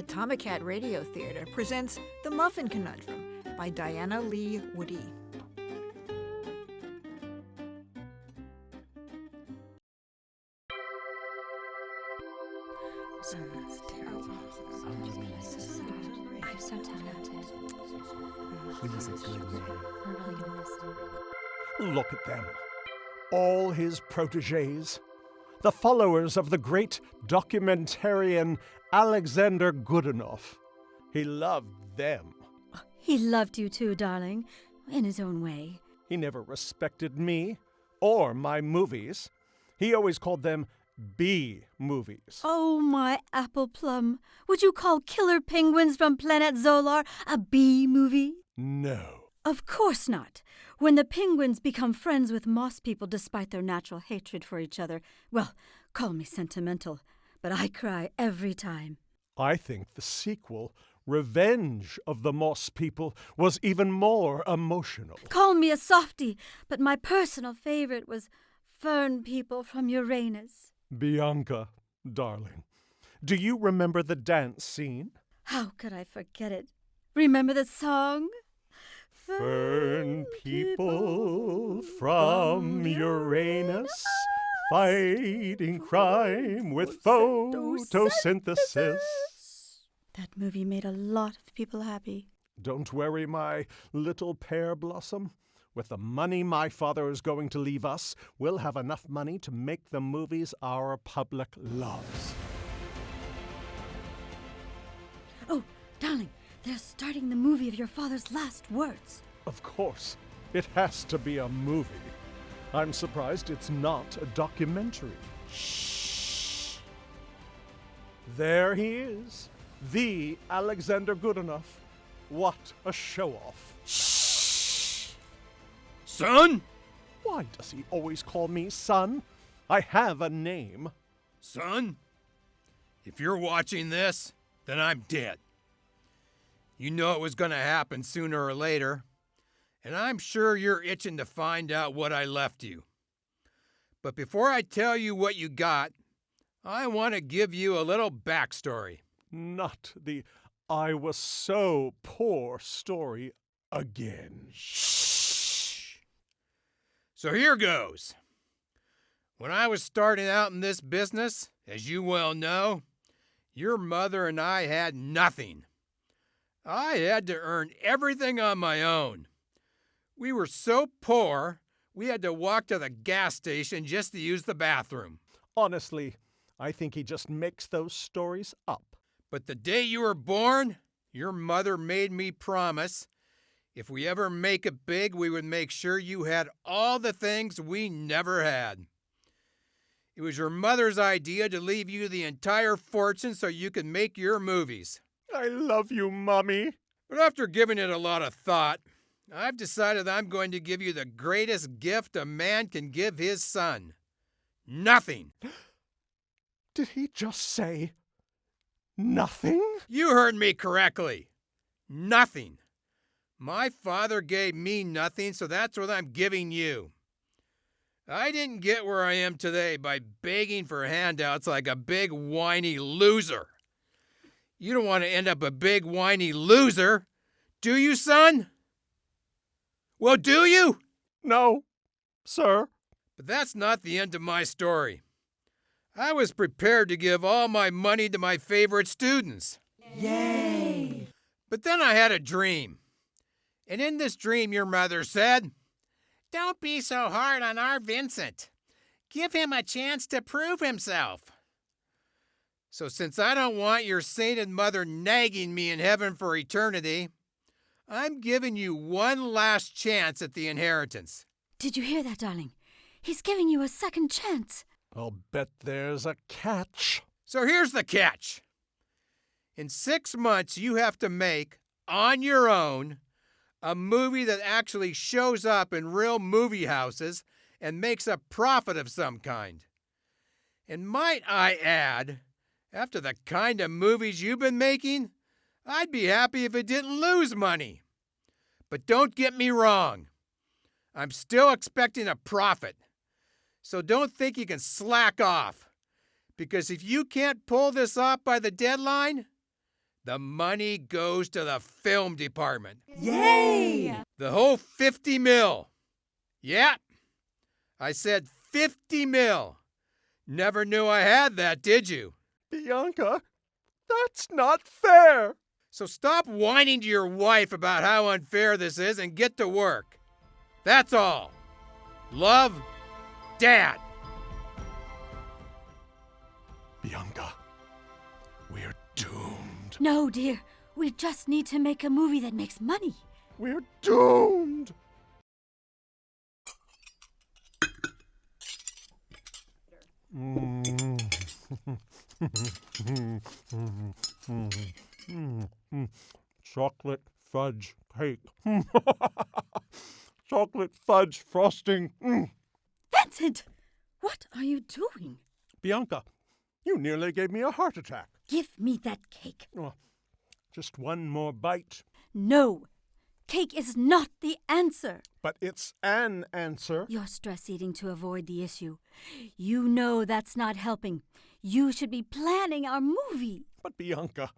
Atomicat Radio Theater presents The Muffin Conundrum by Diana Lee Woody. I'm so talented. He was a good man. We're really gonna miss him. Look at them. All his protégés. The followers of the great documentarian Alexander Gudenov. He loved them. He loved you too, darling, in his own way. He never respected me or my movies. He always called them B movies. Oh, my apple plum. Would you call Killer Penguins from Planet Zolar a B movie? No. Of course not. When the penguins become friends with moss people despite their natural hatred for each other, well, call me sentimental, but I cry every time. I think the sequel, Revenge of the Moss People, was even more emotional. Call me a softie, but my personal favorite was Fern People from Uranus. Bianca, darling, do you remember the dance scene? How could I forget it? Remember the song? Fern people from Uranus, fighting crime with photosynthesis. That movie made a lot of people happy. Don't worry, my little pear blossom. With the money my father is going to leave us, we'll have enough money to make the movies our public loves. Oh, darling, they're starting the movie of your father's last words. Of course, it has to be a movie. I'm surprised it's not a documentary. Shh! There he is, the Alexander Gudenov. What a show-off. Shh! Son? Why does he always call me son? I have a name. Son, if you're watching this, then I'm dead. You know it was going to happen sooner or later, and I'm sure you're itching to find out what I left you. But before I tell you what you got, I want to give you a little backstory. Not the I was so poor story again. Shh! So here goes. When I was starting out in this business, as you well know, your mother and I had nothing. I had to earn everything on my own. We were so poor, we had to walk to the gas station just to use the bathroom. Honestly, I think he just makes those stories up. But the day you were born, your mother made me promise if we ever make it big, we would make sure you had all the things we never had. It was your mother's idea to leave you the entire fortune so you could make your movies. I love you, Mommy. But after giving it a lot of thought, I've decided I'm going to give you the greatest gift a man can give his son. Nothing. Did he just say nothing? You heard me correctly. Nothing. My father gave me nothing, so that's what I'm giving you. I didn't get where I am today by begging for handouts like a big whiny loser. You don't want to end up a big whiny loser, do you, son? Well, do you? No, sir. But that's not the end of my story. I was prepared to give all my money to my favorite students. Yay! But then I had a dream. And in this dream, your mother said, "Don't be so hard on our Vincent. Give him a chance to prove himself." So since I don't want your sainted mother nagging me in heaven for eternity, I'm giving you one last chance at the inheritance. Did you hear that, darling? He's giving you a second chance. I'll bet there's a catch. So here's the catch. In 6 months, you have to make, on your own, a movie that actually shows up in real movie houses and makes a profit of some kind. And might I add, after the kind of movies you've been making, I'd be happy if it didn't lose money. But don't get me wrong. I'm still expecting a profit. So don't think you can slack off. Because if you can't pull this off by the deadline, The money goes to the film department. Yay! The whole 50 mil. Yeah, I said 50 mil. Never knew I had that, did you? Bianca, that's not fair. So stop whining to your wife about how unfair this is and get to work. That's all. Love, Dad. Bianca, we're doomed. No, dear. We just need to make a movie that makes money. We're doomed. Chocolate fudge cake. Chocolate fudge frosting. Vincent! What are you doing? Bianca, you nearly gave me a heart attack. Give me that cake. Oh, just one more bite. No. Cake is not the answer. But it's an answer. You're stress eating to avoid the issue. You know that's not helping. You should be planning our movie. But Bianca,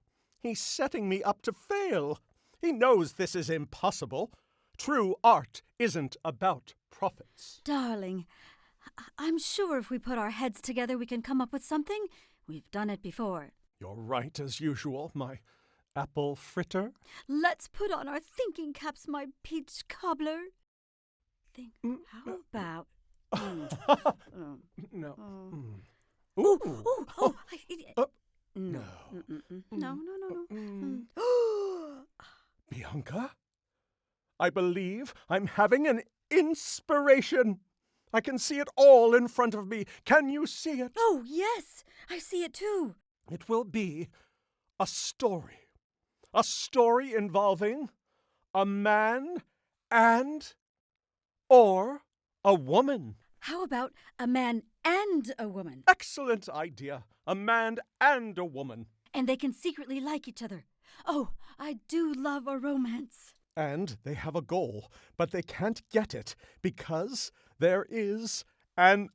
he's setting me up to fail. He knows this is impossible. True art isn't about profits. Darling, I'm sure if we put our heads together we can come up with something. We've done it before. You're right as usual, my apple fritter. Let's put on our thinking caps, my peach cobbler. How about... No. No. No. No. Bianca, I believe I'm having an inspiration. I can see it all in front of me. Can you see it? Oh, yes. I see it too. It will be a story. A story involving a man or a woman. How about a man and a woman? Excellent idea. A man and a woman. And they can secretly like each other. Oh, I do love a romance. And they have a goal, but they can't get it because there is an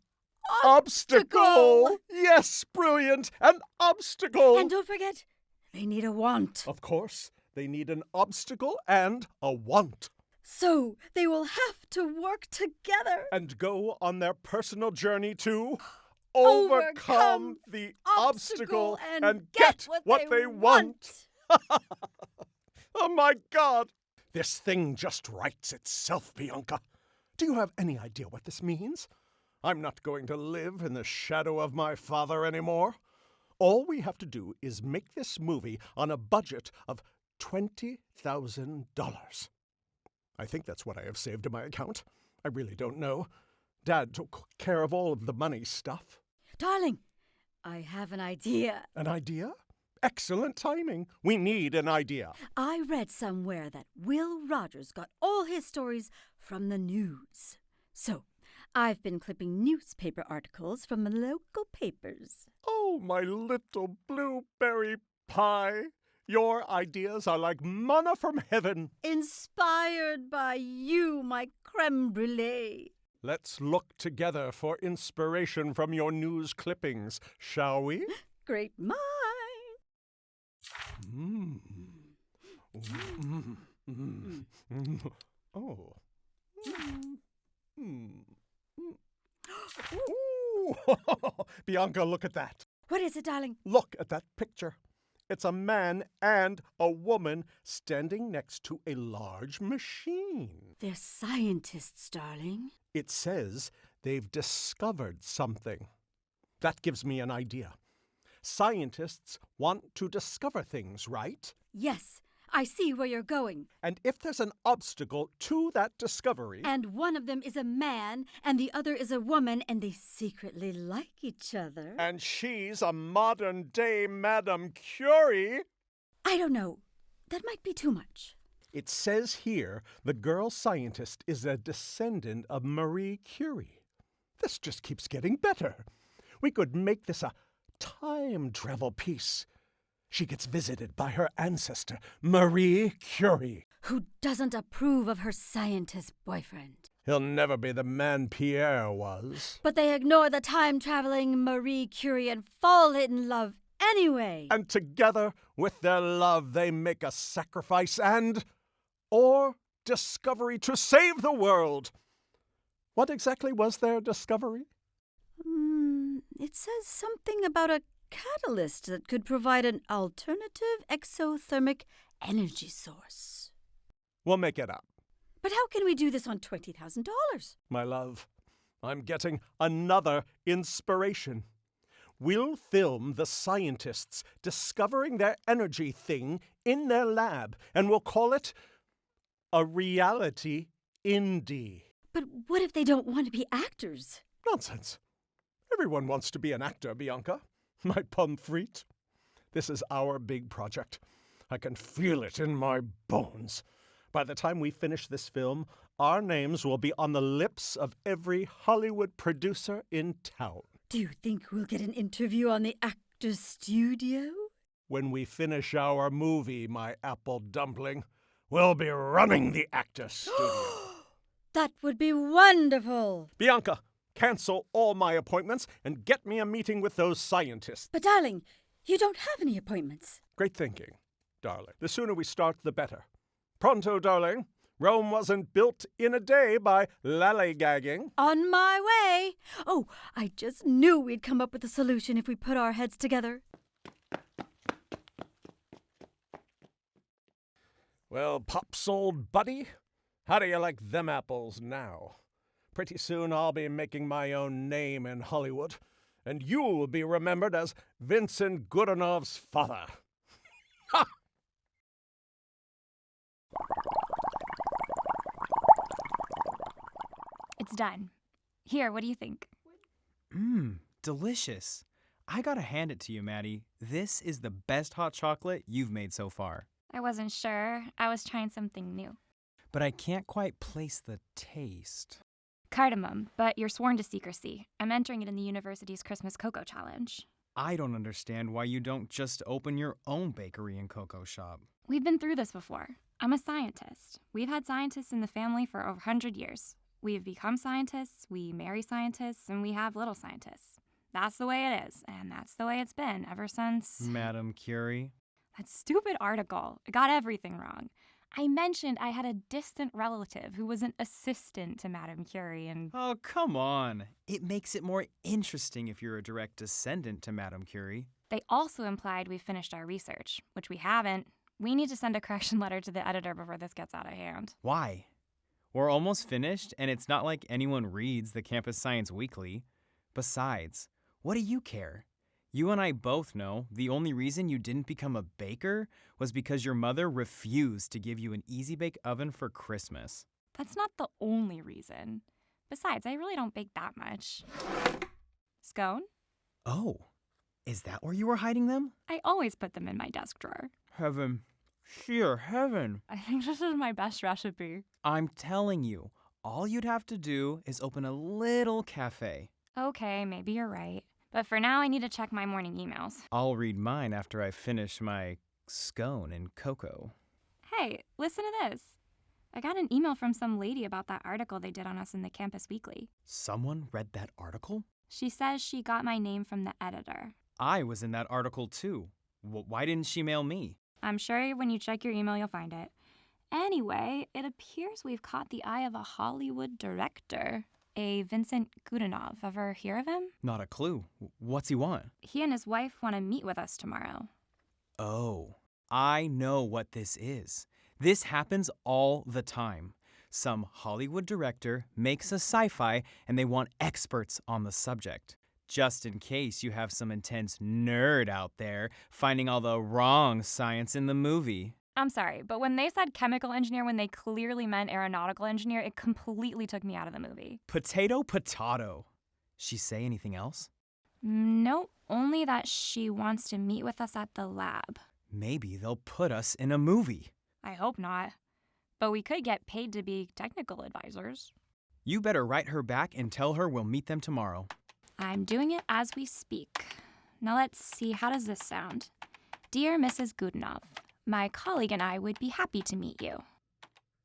obstacle. Yes, brilliant. An obstacle. And don't forget, they need a want. Of course, they need an obstacle and a want. So they will have to work together. And go on their personal journey to overcome the obstacle and get what they want. Oh my God! This thing just writes itself, Bianca. Do you have any idea what this means? I'm not going to live in the shadow of my father anymore. All we have to do is make this movie on a budget of $20,000. I think that's what I have saved in my account. I really don't know. Dad took care of all of the money stuff. Darling, I have an idea. An idea? Excellent timing. We need an idea. I read somewhere that Will Rogers got all his stories from the news. So, I've been clipping newspaper articles from the local papers. Oh, my little blueberry pie. Your ideas are like manna from heaven. Inspired by you, my creme brulee. Let's look together for inspiration from your news clippings, shall we? Great mind. Oh. Bianca, look at that. What is it, darling? Look at that picture. It's a man and a woman standing next to a large machine. They're scientists, darling. It says they've discovered something. That gives me an idea. Scientists want to discover things, right? Yes, I see where you're going. And if there's an obstacle to that discovery... And one of them is a man, and the other is a woman, and they secretly like each other. And she's a modern-day Madame Curie... I don't know. That might be too much. It says here the girl scientist is a descendant of Marie Curie. This just keeps getting better. We could make this a time travel piece. She gets visited by her ancestor, Marie Curie. Who doesn't approve of her scientist boyfriend. He'll never be the man Pierre was. But they ignore the time-traveling Marie Curie and fall in love anyway. And together, with their love, they make a sacrifice or discovery to save the world. What exactly was their discovery? It says something about a catalyst that could provide an alternative exothermic energy source. We'll make it up. But how can we do this on $20,000? My love, I'm getting another inspiration. We'll film the scientists discovering their energy thing in their lab, and we'll call it a reality indie. But what if they don't want to be actors? Nonsense. Everyone wants to be an actor, Bianca. My pommes frites. This is our big project. I can feel it in my bones. By the time we finish this film, our names will be on the lips of every Hollywood producer in town. Do you think we'll get an interview on the Actors Studio? When we finish our movie, my apple dumpling, we'll be running the Actors Studio. That would be wonderful! Bianca, cancel all my appointments and get me a meeting with those scientists. But darling, you don't have any appointments. Great thinking, darling. The sooner we start, the better. Pronto, darling. Rome wasn't built in a day by lollygagging. On my way! Oh, I just knew we'd come up with a solution if we put our heads together. Well, Pops, old buddy, how do you like them apples now? Pretty soon I'll be making my own name in Hollywood, and you'll be remembered as Vincent Gudenov's father. Ha! It's done. Here, what do you think? Delicious. I gotta hand it to you, Maddie. This is the best hot chocolate you've made so far. I wasn't sure. I was trying something new. But I can't quite place the taste. Cardamom, but you're sworn to secrecy. I'm entering it in the university's Christmas Cocoa Challenge. I don't understand why you don't just open your own bakery and cocoa shop. We've been through this before. I'm a scientist. We've had scientists in the family for over 100 years. We've become scientists, we marry scientists, and we have little scientists. That's the way it is, and that's the way it's been ever since... Madame Curie? That stupid article. It got everything wrong. I mentioned I had a distant relative who was an assistant to Madame Curie and... Oh, come on. It makes it more interesting if you're a direct descendant to Madame Curie. They also implied we finished our research, which we haven't. We need to send a correction letter to the editor before this gets out of hand. Why? We're almost finished, and it's not like anyone reads the Campus Science Weekly. Besides, what do you care? You and I both know the only reason you didn't become a baker was because your mother refused to give you an Easy Bake Oven for Christmas. That's not the only reason. Besides, I really don't bake that much. Scone? Oh, is that where you were hiding them? I always put them in my desk drawer. Heaven. Sheer heaven. I think this is my best recipe. I'm telling you, all you'd have to do is open a little cafe. Okay, maybe you're right. But for now, I need to check my morning emails. I'll read mine after I finish my scone and cocoa. Hey, listen to this. I got an email from some lady about that article they did on us in the Campus Weekly. Someone read that article? She says she got my name from the editor. I was in that article too. Why didn't she mail me? I'm sure when you check your email, you'll find it. Anyway, it appears we've caught the eye of a Hollywood director, a Vincent Gudenov. Ever hear of him? Not a clue. What's he want? He and his wife want to meet with us tomorrow. Oh, I know what this is. This happens all the time. Some Hollywood director makes a sci-fi and they want experts on the subject. Just in case you have some intense nerd out there finding all the wrong science in the movie. I'm sorry, but when they said chemical engineer when they clearly meant aeronautical engineer, it completely took me out of the movie. Potato, potato. She say anything else? Nope, only that she wants to meet with us at the lab. Maybe they'll put us in a movie. I hope not. But we could get paid to be technical advisors. You better write her back and tell her we'll meet them tomorrow. I'm doing it as we speak. Now let's see, how does this sound? Dear Mrs. Gudenov, my colleague and I would be happy to meet you.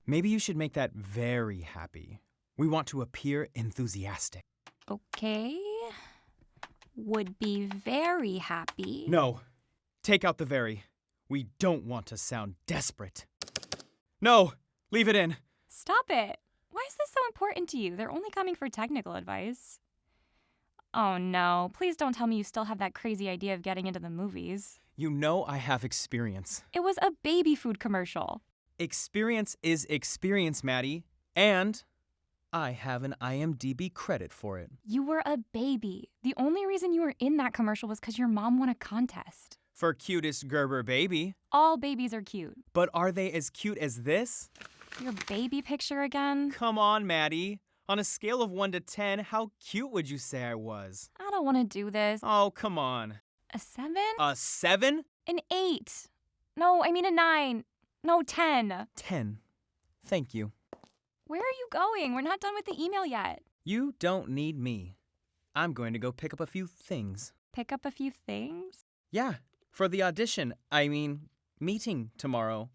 Maybe you should make that very happy. We want to appear enthusiastic. Okay. Would be very happy. No, Take out the very. We don't want to sound desperate. No, leave it in. Stop it. Why is this so important to you? They're only coming for technical advice. Oh no, please don't tell me you still have that crazy idea of getting into the movies. You know I have experience. It was a baby food commercial. Experience is experience, Maddie. And I have an IMDb credit for it. You were a baby. The only reason you were in that commercial was because your mom won a contest. For cutest Gerber baby. All babies are cute. But are they as cute as this? Your baby picture again? Come on, Maddie. On a scale of 1 to 10, how cute would you say I was? I don't want to do this. Oh, come on. A 7? A 7? An 8. No, I mean a 9. No, 10. 10. Thank you. Where are you going? We're not done with the email yet. You don't need me. I'm going to go pick up a few things. Pick up a few things? Yeah, for the audition. Meeting tomorrow.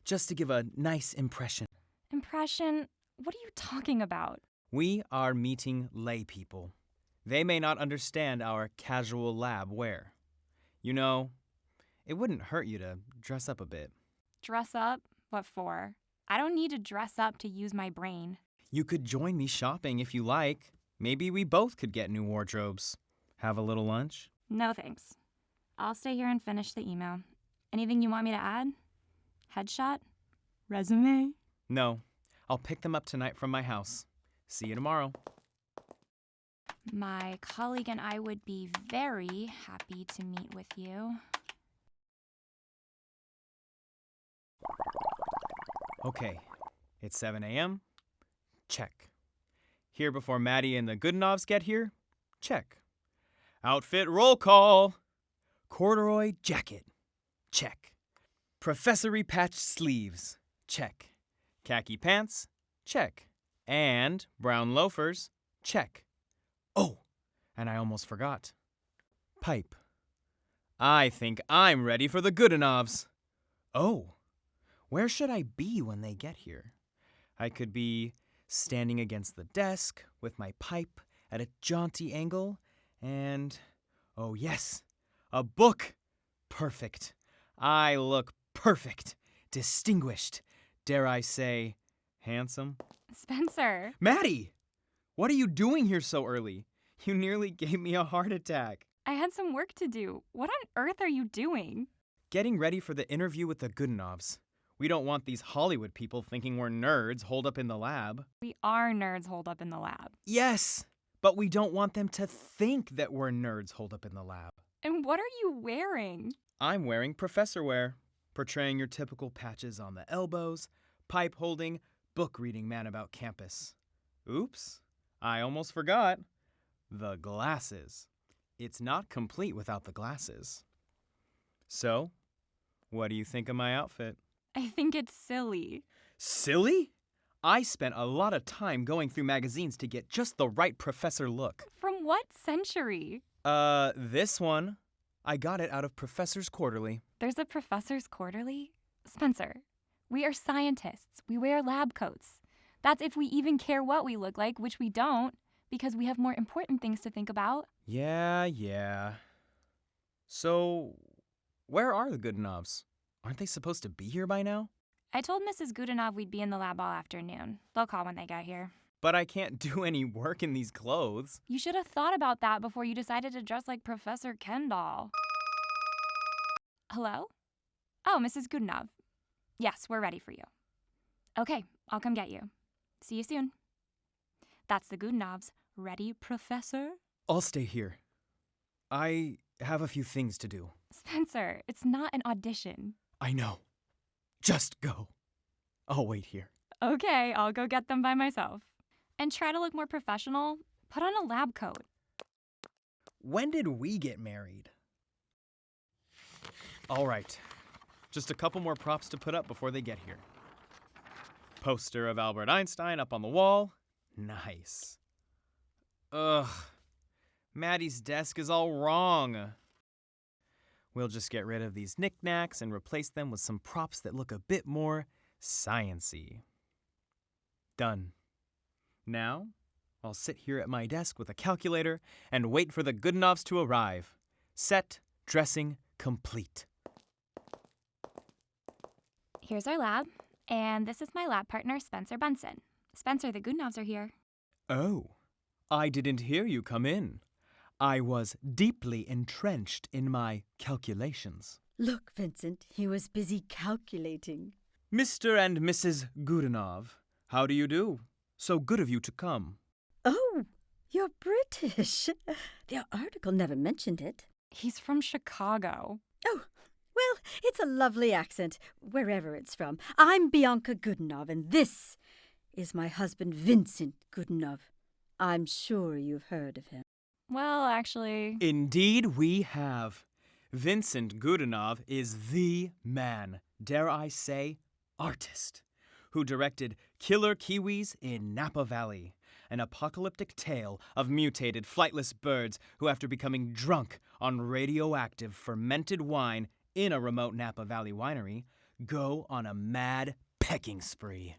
Just to give a nice impression. Impression? What are you talking about? We are meeting lay people. They may not understand our casual lab wear. You know, it wouldn't hurt you to dress up a bit. Dress up? What for? I don't need to dress up to use my brain. You could join me shopping if you like. Maybe we both could get new wardrobes. Have a little lunch? No thanks. I'll stay here and finish the email. Anything you want me to add? Headshot? Resume? No, I'll pick them up tonight from my house. See you tomorrow. My colleague and I would be very happy to meet with you. Okay, it's 7 a.m. Check. Here before Maddie and the Gudenovs get here? Check. Outfit roll call. Corduroy jacket. Check. Professory patched sleeves. Check. Khaki pants. Check. And brown loafers. Check. Oh, and I almost forgot. Pipe. I think I'm ready for the Gudenovs. Oh, where should I be when they get here? I could be standing against the desk with my pipe at a jaunty angle and, oh yes, a book. Perfect. I look perfect, distinguished, dare I say, handsome. Spencer. Maddie, what are you doing here so early? You nearly gave me a heart attack. I had some work to do. What on earth are you doing? Getting ready for the interview with the Gudenovs. We don't want these Hollywood people thinking we're nerds holed up in the lab. We are nerds holed up in the lab. Yes, but we don't want them to think that we're nerds holed up in the lab. And what are you wearing? I'm wearing professor wear, portraying your typical patches on the elbows, pipe holding, book reading man about campus. Oops, I almost forgot. The glasses. It's not complete without the glasses. So, what do you think of my outfit? I think it's silly. Silly? I spent a lot of time going through magazines to get just the right professor look. From what century? This one. I got it out of Professor's Quarterly. There's a Professor's Quarterly? Spencer, we are scientists. We wear lab coats. That's if we even care what we look like, which we don't, because we have more important things to think about. Yeah. So, where are the Gudenovs? Aren't they supposed to be here by now? I told Mrs. Gudenov we'd be in the lab all afternoon. They'll call when they get here. But I can't do any work in these clothes. You should have thought about that before you decided to dress like Professor Kendall. Hello? Oh, Mrs. Gudenov. Yes, we're ready for you. Okay, I'll come get you. See you soon. That's the Gudenovs. Ready, Professor? I'll stay here. I have a few things to do. Spencer, it's not an audition. I know. Just go. I'll wait here. Okay, I'll go get them by myself. And try to look more professional. Put on a lab coat. When did we get married? All right. Just a couple more props to put up before they get here. Poster of Albert Einstein up on the wall. Nice. Ugh. Maddie's desk is all wrong. We'll just get rid of these knickknacks and replace them with some props that look a bit more science-y. Done. Now, I'll sit here at my desk with a calculator and wait for the Gudenovs to arrive. Set, dressing, complete. Here's our lab, and this is my lab partner, Spencer Bunsen. Spencer, the Gudenovs are here. Oh, I didn't hear you come in. I was deeply entrenched in my calculations. Look, Vincent, he was busy calculating. Mr. and Mrs. Gudenov, how do you do? So good of you to come. Oh, you're British. The article never mentioned it. He's from Chicago. Oh, well, it's a lovely accent, wherever it's from. I'm Bianca Gudenov, and this is my husband, Vincent Gudenov. I'm sure you've heard of him. Well, actually... Indeed we have. Vincent Gudenov is the man, dare I say, artist, who directed Killer Kiwis in Napa Valley, an apocalyptic tale of mutated flightless birds who, after becoming drunk on radioactive fermented wine in a remote Napa Valley winery, go on a mad pecking spree.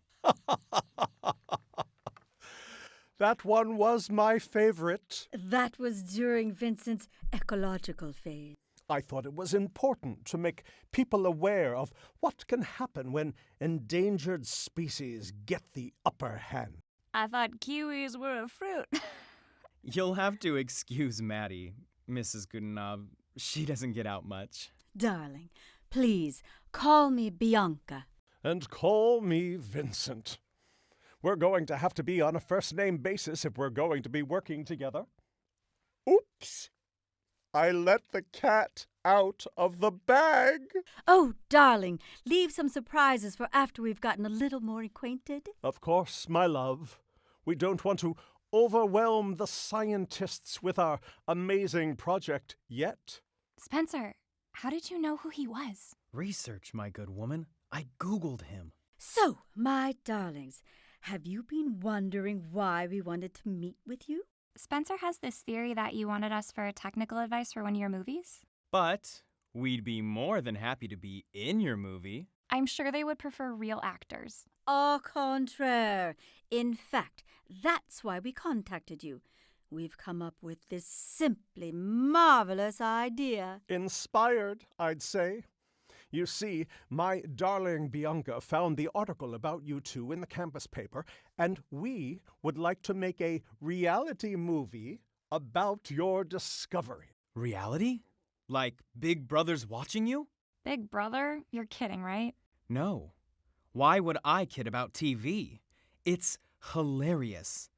That one was my favorite. That was during Vincent's ecological phase. I thought it was important to make people aware of what can happen when endangered species get the upper hand. I thought kiwis were a fruit. You'll have to excuse Maddie, Mrs. Gudenov. She doesn't get out much. Darling, please call me Bianca. And call me Vincent. We're going to have to be on a first-name basis if we're going to be working together. Oops! I let the cat out of the bag. Oh, darling, leave some surprises for after we've gotten a little more acquainted. Of course, my love. We don't want to overwhelm the scientists with our amazing project yet. Spencer, how did you know who he was? Research, my good woman. I Googled him. So, my darlings, have you been wondering why we wanted to meet with you? Spencer has this theory that you wanted us for technical advice for one of your movies. But we'd be more than happy to be in your movie. I'm sure they would prefer real actors. Au contraire. In fact, that's why we contacted you. We've come up with this simply marvelous idea. Inspired, I'd say. You see, my darling Bianca found the article about you two in the campus paper, and we would like to make a reality movie about your discovery. Reality? Like Big Brother's watching you? Big Brother? You're kidding, right? No. Why would I kid about TV? It's hilarious.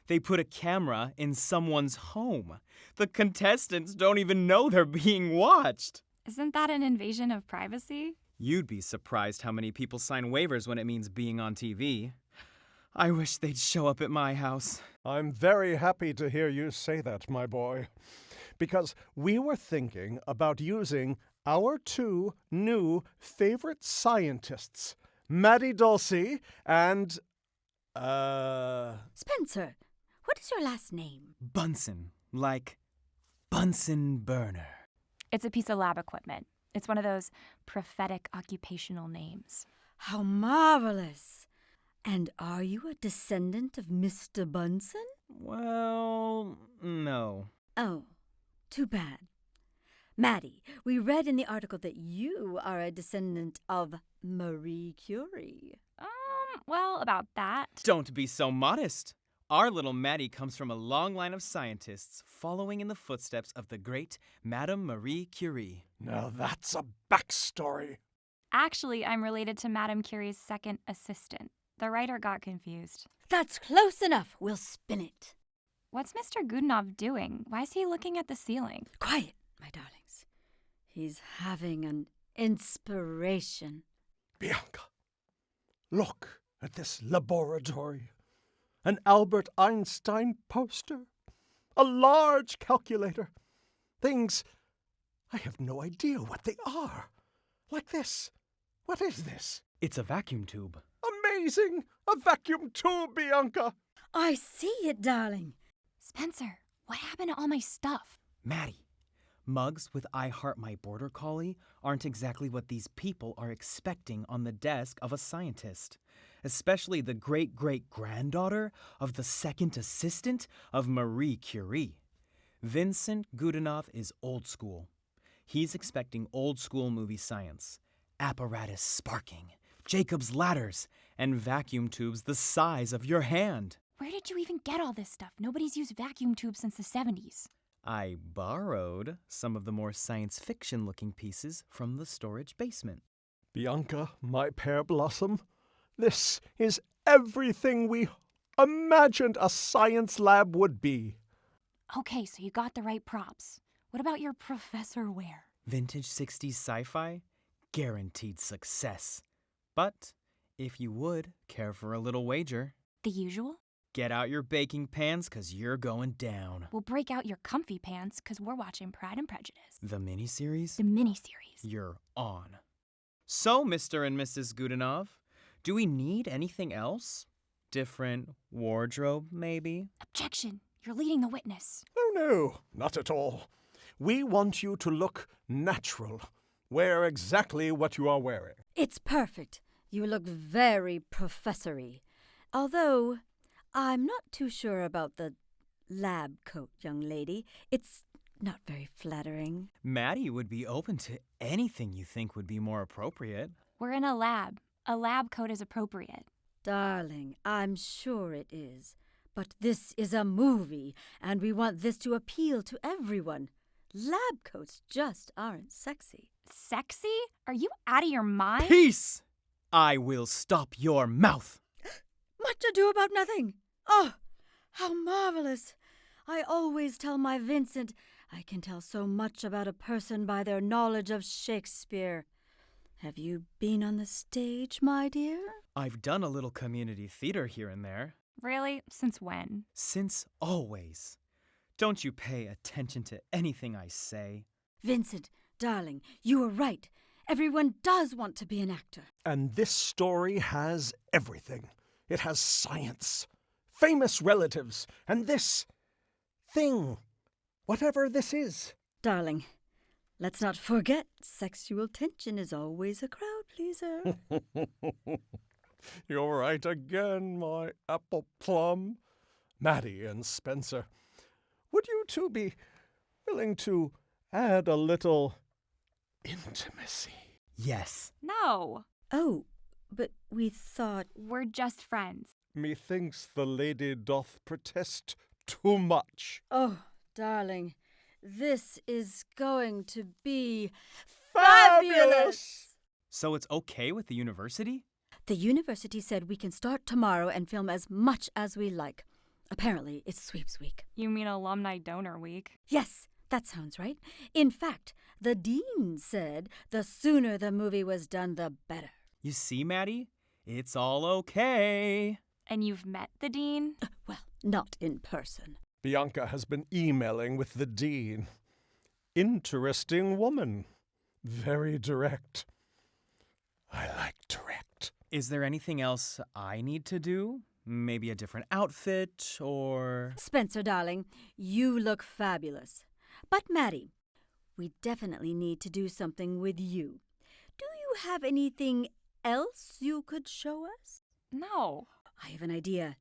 They put a camera in someone's home. The contestants don't even know they're being watched. Isn't that an invasion of privacy? You'd be surprised how many people sign waivers when it means being on TV. I wish they'd show up at my house. I'm very happy to hear you say that, my boy, because we were thinking about using our two new favorite scientists, Maddie Dolce and, Spencer, what is your last name? Bunsen, like Bunsen burner. It's a piece of lab equipment. It's one of those prophetic occupational names. How marvelous! And are you a descendant of Mr. Bunsen? Well, no. Oh, too bad. Maddie, we read in the article that you are a descendant of Marie Curie. Well, about that. Don't be so modest. Our little Maddie comes from a long line of scientists following in the footsteps of the great Madame Marie Curie. now that's a backstory. Actually, I'm related to Madame Curie's second assistant. The writer got confused. That's close enough. We'll spin it. What's Mr. Gudenov doing? Why is he looking at the ceiling? Quiet, my darlings. He's having an inspiration. Bianca, look at this laboratory. An Albert Einstein poster. A large calculator. Things, I have no idea what they are. Like this. What is this? It's a vacuum tube. Amazing! A vacuum tube, Bianca! I see it, darling. Spencer, what happened to all my stuff? Maddie, mugs with I Heart My Border Collie aren't exactly what these people are expecting on the desk of a scientist, especially the great-great-granddaughter of the second assistant of Marie Curie. Vincent Gudenov is old school. He's expecting old-school movie science. Apparatus sparking, Jacob's ladders, and vacuum tubes the size of your hand. Where did you even get all this stuff? Nobody's used vacuum tubes since the 70s. I borrowed some of the more science fiction-looking pieces from the storage basement. Bianca, my pear blossom, this is everything we imagined a science lab would be. Okay, so you got the right props. What about your Professor Ware? Vintage 60s sci-fi? Guaranteed success. But if you would care for a little wager, The usual? get out your baking pans 'cause you're going down. We'll break out your comfy pants because we're watching Pride and Prejudice. The miniseries? The miniseries. You're on. So, Mr. and Mrs. Gudenov, do we need anything else? Different wardrobe, maybe? Objection! You're leading the witness. Oh, no, not at all. We want you to look natural. Wear exactly what you are wearing. It's perfect. You look very professory. Although, I'm not too sure about the lab coat, young lady. It's not very flattering. Maddie would be open to anything you think would be more appropriate. We're in a lab. A lab coat is appropriate. Darling, I'm sure it is. But this is a movie, and we want this to appeal to everyone. Lab coats just aren't sexy. Sexy? Are you out of your mind? Peace! I will stop your mouth. Much ado about nothing. Oh, how marvelous. I always tell my Vincent I can tell so much about a person by their knowledge of Shakespeare. Have you been on the stage, my dear? I've done a little community theater here and there. Really? Since when? Since always. Don't you pay attention to anything I say. Vincent, darling, you were right. Everyone does want to be an actor. And this story has everything. It has science, famous relatives, and this thing, whatever this is. Darling, let's not forget sexual tension is always a crowd pleaser. You're right again, my apple plum. Maddie and Spencer, would you two be willing to add a little intimacy? Yes. No. Oh, but we thought... We're just friends. Methinks the lady doth protest too much. Oh, darling, this is going to be Fabulous! So it's okay with the university? The university said we can start tomorrow and film as much as we like. Apparently, it's sweeps week. You mean Alumni Donor Week? Yes, that sounds right. In fact, the dean said the sooner the movie was done, the better. You see, Maddie? It's all okay. And you've met the dean? Well, not in person. Bianca has been emailing with the dean. Interesting woman. Very direct. I like direct. Is there anything else I need to do? Maybe a different outfit, or... Spencer, darling, you look fabulous. But Maddie, we definitely need to do something with you. Do you have anything else you could show us? No. I have an idea.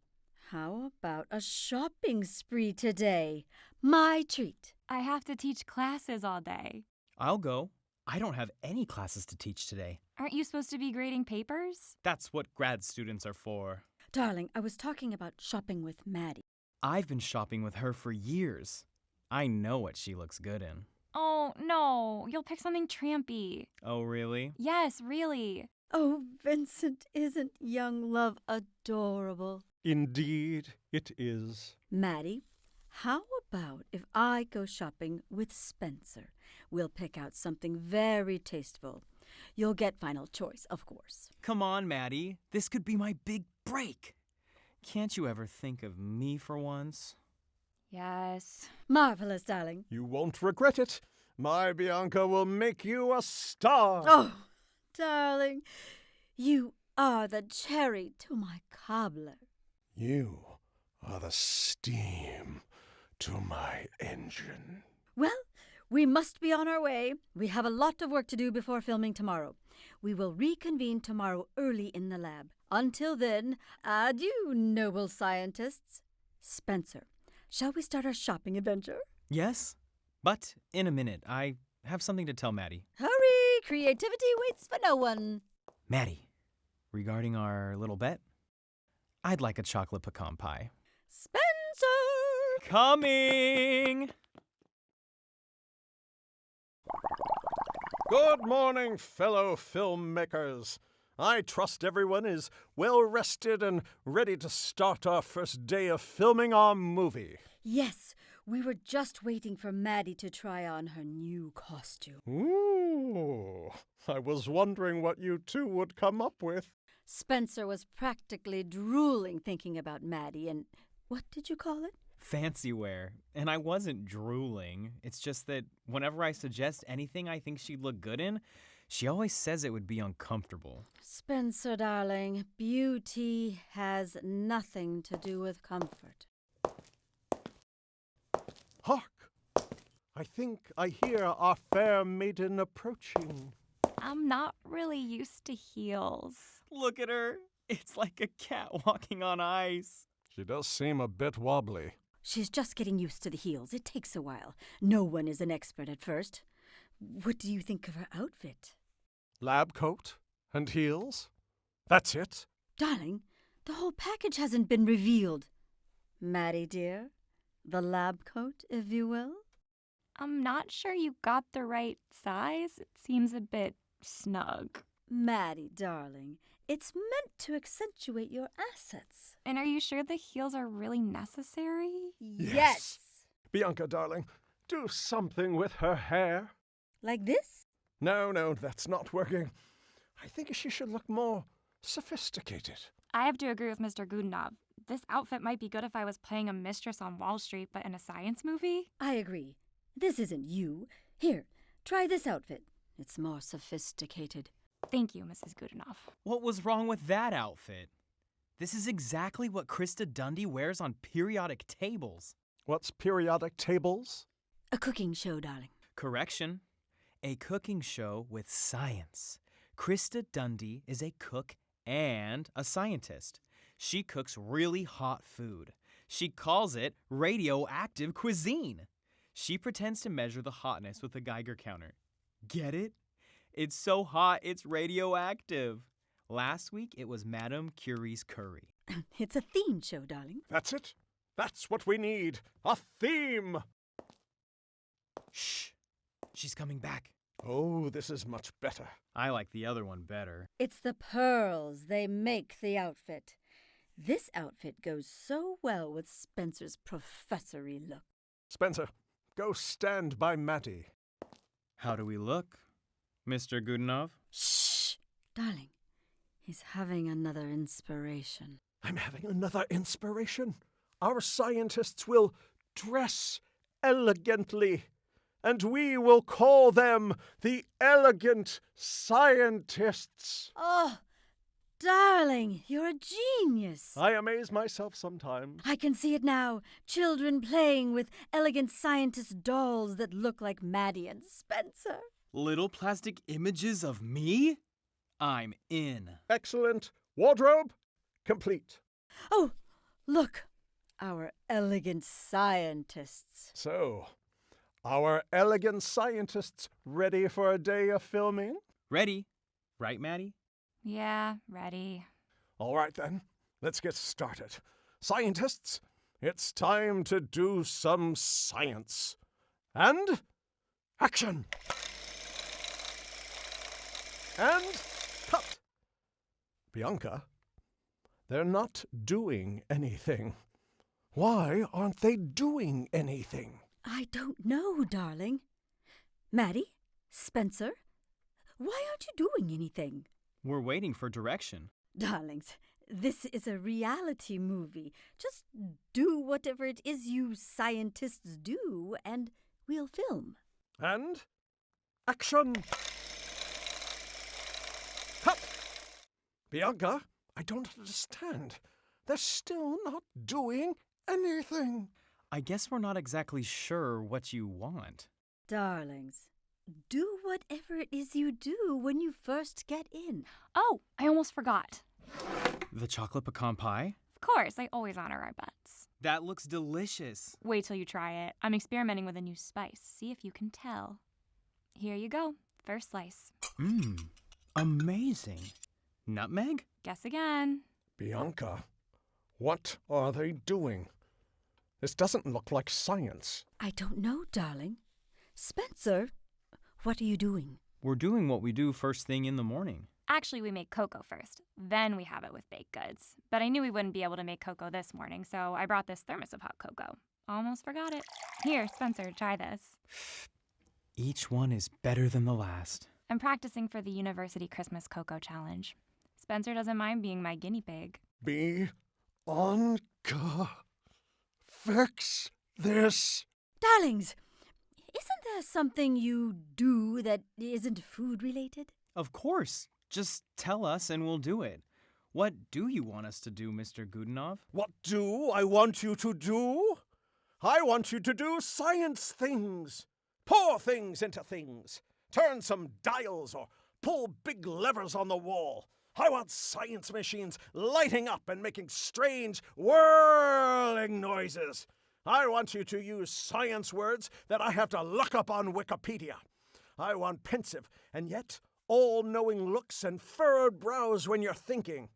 How about a shopping spree today? My treat. I have to teach classes all day. I'll go. I don't have any classes to teach today. Aren't you supposed to be grading papers? That's what grad students are for. Darling, I was talking about shopping with Maddie. I've been shopping with her for years. I know what she looks good in. Oh, no. You'll pick something trampy. Oh, really? Yes, really. Oh, Vincent, isn't young love adorable? Indeed, it is. Maddie, how about if I go shopping with Spencer? We'll pick out something very tasteful. You'll get final choice, of course. Come on, Maddie. This could be my big break. Can't you ever think of me for once? Yes. Marvelous, darling. You won't regret it. My Bianca will make you a star. Oh, darling, you are the cherry to my cobbler. You are the steam to my engine. Well, we must be on our way. We have a lot of work to do before filming tomorrow. We will reconvene tomorrow early in the lab. Until then, adieu, noble scientists. Spencer, shall we start our shopping adventure? Yes, but in a minute. I have something to tell Maddie. Hurry! Creativity waits for no one. Maddie, regarding our little bet, I'd like a chocolate pecan pie. Spencer! Coming! Good morning, fellow filmmakers. I trust everyone is well rested and ready to start our first day of filming our movie. Yes, we were just waiting for Maddie to try on her new costume. Ooh, I was wondering what you two would come up with. Spencer was practically drooling thinking about Maddie and what did you call it? Fancy wear. And I wasn't drooling. It's just that whenever I suggest anything I think she'd look good in, she always says it would be uncomfortable. Spencer, darling, beauty has nothing to do with comfort. Hark! I think I hear our fair maiden approaching. I'm not really used to heels. Look at her. It's like a cat walking on ice. She does seem a bit wobbly. She's just getting used to the heels. It takes a while. No one is an expert at first. What do you think of her outfit? Lab coat and heels? That's it? Darling, the whole package hasn't been revealed. Maddie, dear, the lab coat, if you will. I'm not sure you got the right size. It seems a bit snug. Maddie, darling, it's meant to accentuate your assets. And are you sure the heels are really necessary? Yes! Bianca, darling, do something with her hair. Like this? No, that's not working. I think she should look more sophisticated. I have to agree with Mr. Gudenov. This outfit might be good if I was playing a mistress on Wall Street, but in a science movie? I agree. This isn't you. Here, try this outfit. It's more sophisticated. Thank you, Mrs. Gudenov. What was wrong with that outfit? This is exactly what Krista Dundee wears on periodic tables. What's periodic tables? A cooking show, darling. Correction. A cooking show with science. Krista Dundee is a cook and a scientist. She cooks really hot food. She calls it radioactive cuisine. She pretends to measure the hotness with a Geiger counter. Get it? It's so hot, it's radioactive. Last week, it was Madame Curie's curry. It's a theme show, darling. That's it. That's what we need. A theme. Shh. She's coming back. Oh, this is much better. I like the other one better. It's the pearls. They make the outfit. This outfit goes so well with Spencer's professory look. Spencer, go stand by Maddie. How do we look, Mr. Gudenov? Shh! Darling, he's having another inspiration. I'm having another inspiration. Our scientists will dress elegantly, and we will call them the Elegant Scientists. Oh, darling, you're a genius. I amaze myself sometimes. I can see it now. Children playing with elegant scientist dolls that look like Maddie and Spencer. Little plastic images of me? I'm in. Excellent. Wardrobe complete. Oh, look, our elegant scientists. So, our elegant scientists ready for a day of filming? Ready? Right, Maddie? Yeah, ready. All right, then. Let's get started. Scientists, it's time to do some science. And action! And cut! Bianca, they're not doing anything. Why aren't they doing anything? I don't know, darling. Maddie? Spencer? Why aren't you doing anything? We're waiting for direction. Darlings, this is a reality movie. Just do whatever it is you scientists do, and we'll film. And action! Cut! Bianca, I don't understand. They're still not doing anything. I guess we're not exactly sure what you want. Darlings, do whatever it is you do when you first get in. Oh, I almost forgot. The chocolate pecan pie? Of course, I always honor our bets. That looks delicious. Wait till you try it. I'm experimenting with a new spice. See if you can tell. Here you go. First slice. Mmm, amazing. Nutmeg? Guess again. Bianca, what are they doing? This doesn't look like science. I don't know, darling. Spencer, what are you doing? We're doing what we do first thing in the morning. Actually, we make cocoa first. Then we have it with baked goods. But I knew we wouldn't be able to make cocoa this morning, so I brought this thermos of hot cocoa. Almost forgot it. Here, Spencer, try this. Each one is better than the last. I'm practicing for the University Christmas Cocoa Challenge. Spencer doesn't mind being my guinea pig. Bianca, fix this. Darlings, isn't there something you do that isn't food-related? Of course. Just tell us and we'll do it. What do you want us to do, Mr. Gudenov? What do I want you to do? I want you to do science things. Pour things into things. Turn some dials or pull big levers on the wall. I want science machines lighting up and making strange, whirling noises. I want you to use science words that I have to look up on Wikipedia. I want pensive and yet all-knowing looks and furrowed brows when you're thinking.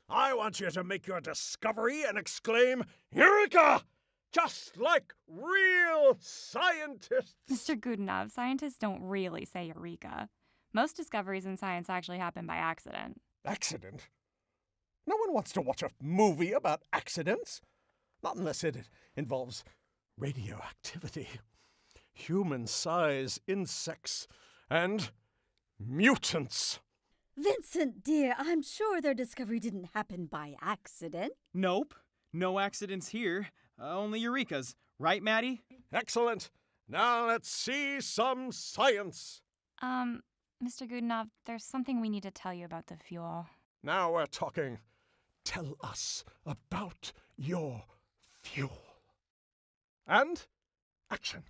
I want you to make your discovery and exclaim, Eureka! Just like real scientists. Mr. Gudenov, scientists don't really say eureka. Most discoveries in science actually happen by accident. Accident? No one wants to watch a movie about accidents. Not unless it involves radioactivity, human-sized insects, and mutants. Vincent, dear, I'm sure their discovery didn't happen by accident. Nope. No accidents here. Only eurekas. Right, Maddie? Excellent. Now let's see some science. Mr. Gudenov, there's something we need to tell you about the fuel. Now we're talking. Tell us about your fuel. And action.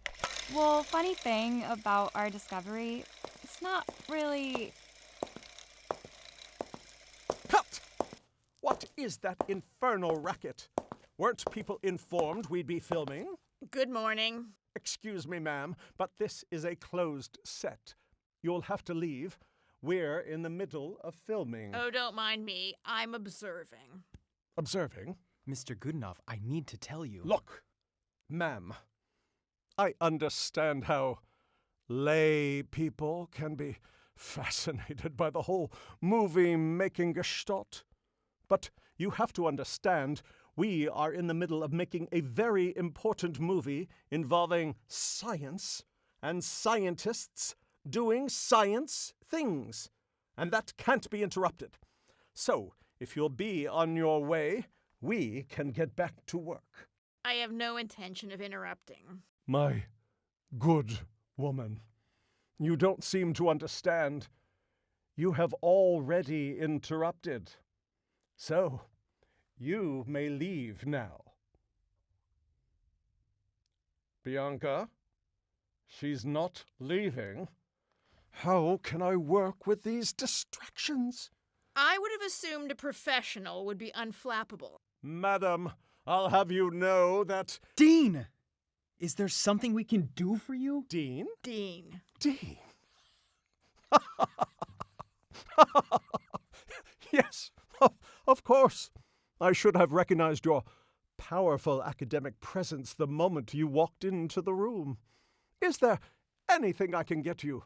Well, funny thing about our discovery, it's not really... Cut! What is that infernal racket? Weren't people informed we'd be filming? Good morning. Excuse me, ma'am, but this is a closed set. You'll have to leave. We're in the middle of filming. Oh, don't mind me. I'm observing. Observing? Mr. Gudenov, I need to tell you. Look, ma'am, I understand how lay people can be fascinated by the whole movie-making gestalt. But you have to understand, we are in the middle of making a very important movie involving science and scientists doing science things. And that can't be interrupted. So, if you'll be on your way, we can get back to work. I have no intention of interrupting. My good woman, you don't seem to understand. You have already interrupted. So, you may leave now. Bianca, she's not leaving. How can I work with these distractions? I would have assumed a professional would be unflappable. Madam, I'll have you know that... Dean! Is there something we can do for you? Dean? Dean. Dean? Yes, of course. I should have recognized your powerful academic presence the moment you walked into the room. Is there anything I can get you?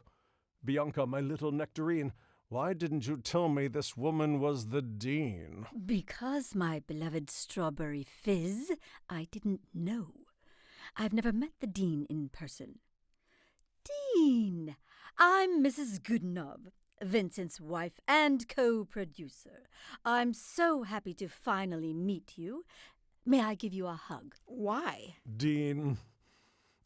Bianca, my little nectarine, why didn't you tell me this woman was the dean? Because, my beloved strawberry fizz, I didn't know. I've never met the dean in person. Dean, I'm Mrs. Gudenov, Vincent's wife and co-producer. I'm so happy to finally meet you. May I give you a hug? Why? Dean,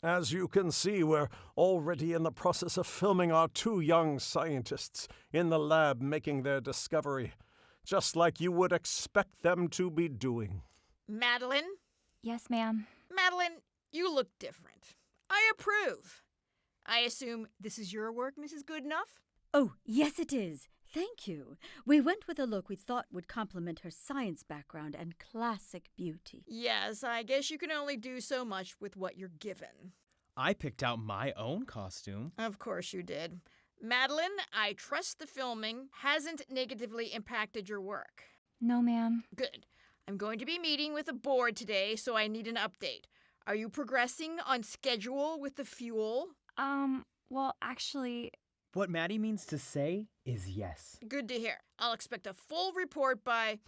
as you can see, we're already in the process of filming our two young scientists in the lab making their discovery, just like you would expect them to be doing. Madeline? Yes, ma'am. Madeline, you look different. I approve. I assume this is your work, Mrs. Gudenov? Oh, yes it is. Thank you. We went with a look we thought would complement her science background and classic beauty. Yes, I guess you can only do so much with what you're given. I picked out my own costume. Of course you did. Madeline, I trust the filming hasn't negatively impacted your work. No, ma'am. Good. I'm going to be meeting with the board today, so I need an update. Are you progressing on schedule with the fuel? Well, actually, What Maddie means to say is yes. Good to hear. I'll expect a full report by...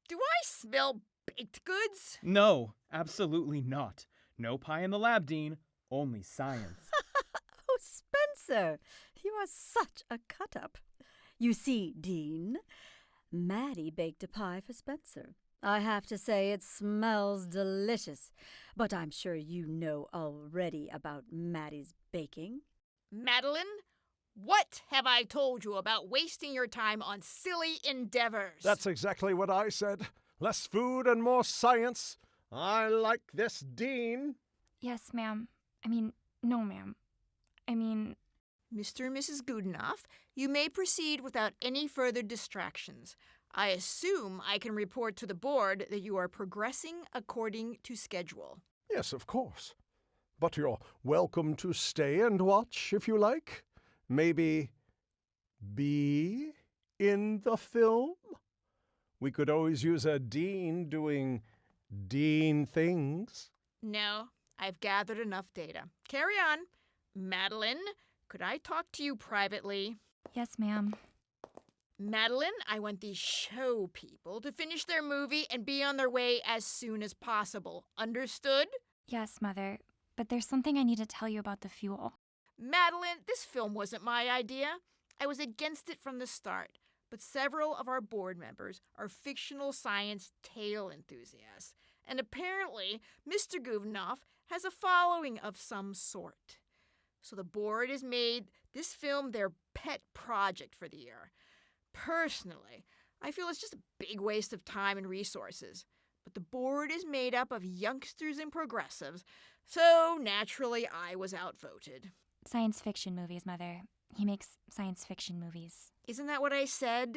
Do I smell baked goods? No, absolutely not. No pie in the lab, Dean. Only science. Oh, Spencer, you are such a cut-up. You see, Dean, Maddie baked a pie for Spencer. I have to say it smells delicious, but I'm sure you know already about Maddie's baking. Madeline, what have I told you about wasting your time on silly endeavors? That's exactly what I said. Less food and more science. I like this, Dean. yes, ma'am. No, ma'am. Mr. and Mrs. Gudenov, you may proceed without any further distractions. I assume I can report to the board that you are progressing according to schedule. Yes, of course. But you're welcome to stay and watch if you like. Maybe be in the film? We could always use a Dean doing Dean things. No, I've gathered enough data. Carry on. Madeline, could I talk to you privately? Yes, ma'am. Madeline, I want these show people to finish their movie and be on their way as soon as possible. Understood? Yes, Mother. But there's something I need to tell you about the fuel. Madeline, this film wasn't my idea. I was against it from the start. But several of our board members are fictional science tale enthusiasts. And apparently, Mr. Gudenov has a following of some sort. So the board has made this film their pet project for the year. Personally, I feel it's just a big waste of time and resources. But the board is made up of youngsters and progressives, so naturally I was outvoted. Science fiction movies, Mother. He makes science fiction movies. Isn't that what I said?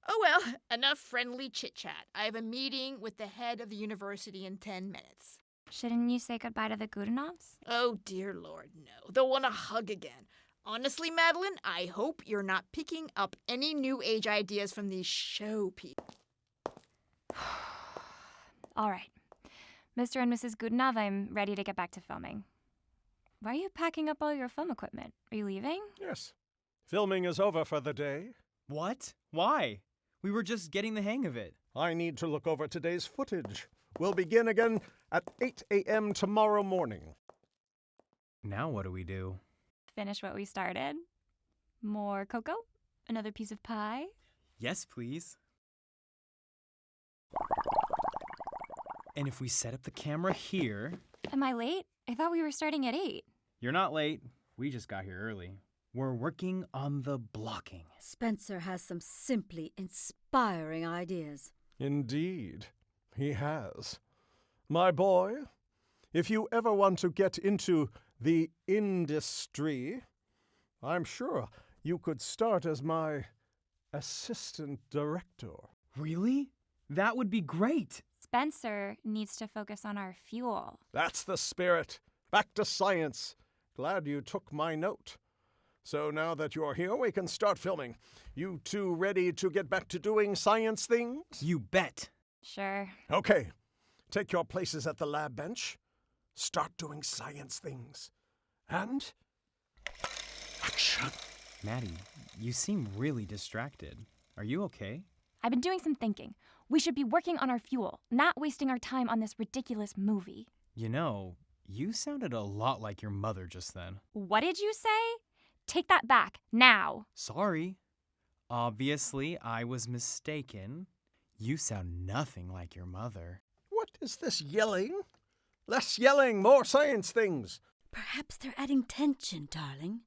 Oh well, enough friendly chit-chat. I have a meeting with the head of the university in 10 minutes. Shouldn't you say goodbye to the Gudenovs? Oh dear Lord, no. They'll want to hug again. Honestly, Madeline, I hope you're not picking up any new age ideas from these show people. All right. Mr. and Mrs. Gudenov, I'm ready to get back to filming. Why are you packing up all your film equipment? Are you leaving? Yes. Filming is over for the day. What? Why? We were just getting the hang of it. I need to look over today's footage. We'll begin again at 8 a.m. tomorrow morning. Now what do we do? Finish what we started? More cocoa? Another piece of pie? Yes, please. And if we set up the camera here... Am I late? I thought we were starting at 8. You're not late. We just got here early. We're working on the blocking. Spencer has some simply inspiring ideas. Indeed, he has. My boy, if you ever want to get into the industry, I'm sure you could start as my assistant director. Really? That would be great. Spencer needs to focus on our fuel. That's the spirit. Back to science. Glad you took my note. So now that you're here, we can start filming. You two ready to get back to doing science things? You bet. Sure. Okay. Take your places at the lab bench. Start doing science things. And... action. Maddie, you seem really distracted. Are you okay? I've been doing some thinking. We should be working on our fuel, not wasting our time on this ridiculous movie. You know, you sounded a lot like your mother just then. What did you say? Take that back, now. Sorry. Obviously, I was mistaken. You sound nothing like your mother. What is this yelling? Less yelling, more science things. Perhaps they're adding tension, darling.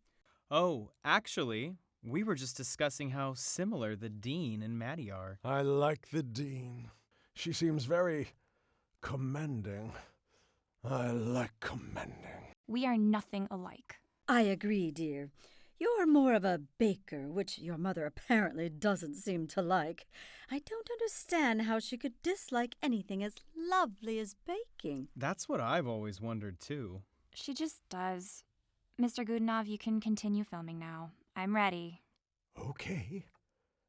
Oh, actually, we were just discussing how similar the Dean and Maddie are. I like the Dean. She seems very commanding. I like commanding. We are nothing alike. I agree, dear. You're more of a baker, which your mother apparently doesn't seem to like. I don't understand how she could dislike anything as lovely as baking. That's what I've always wondered, too. She just does. Mr. Gudenov, you can continue filming now. I'm ready. Okay.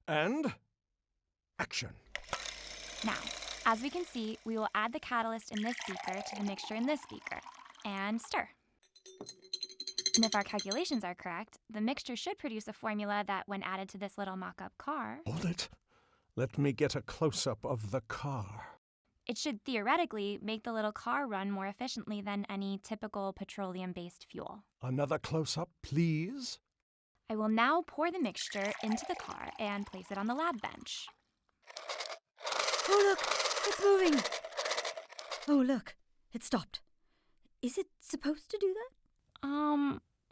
And action. Now, as we can see, we will add the catalyst in this beaker to the mixture in this beaker and stir. And if our calculations are correct, the mixture should produce a formula that, when added to this little mock-up car, Hold it. Let me get a close-up of the car. it should theoretically make the little car run more efficiently than any typical petroleum-based fuel. Another close-up, please. I will now pour the mixture into the car and place it on the lab bench. Oh, look, it's moving. Oh, look, it stopped. Is it supposed to do that?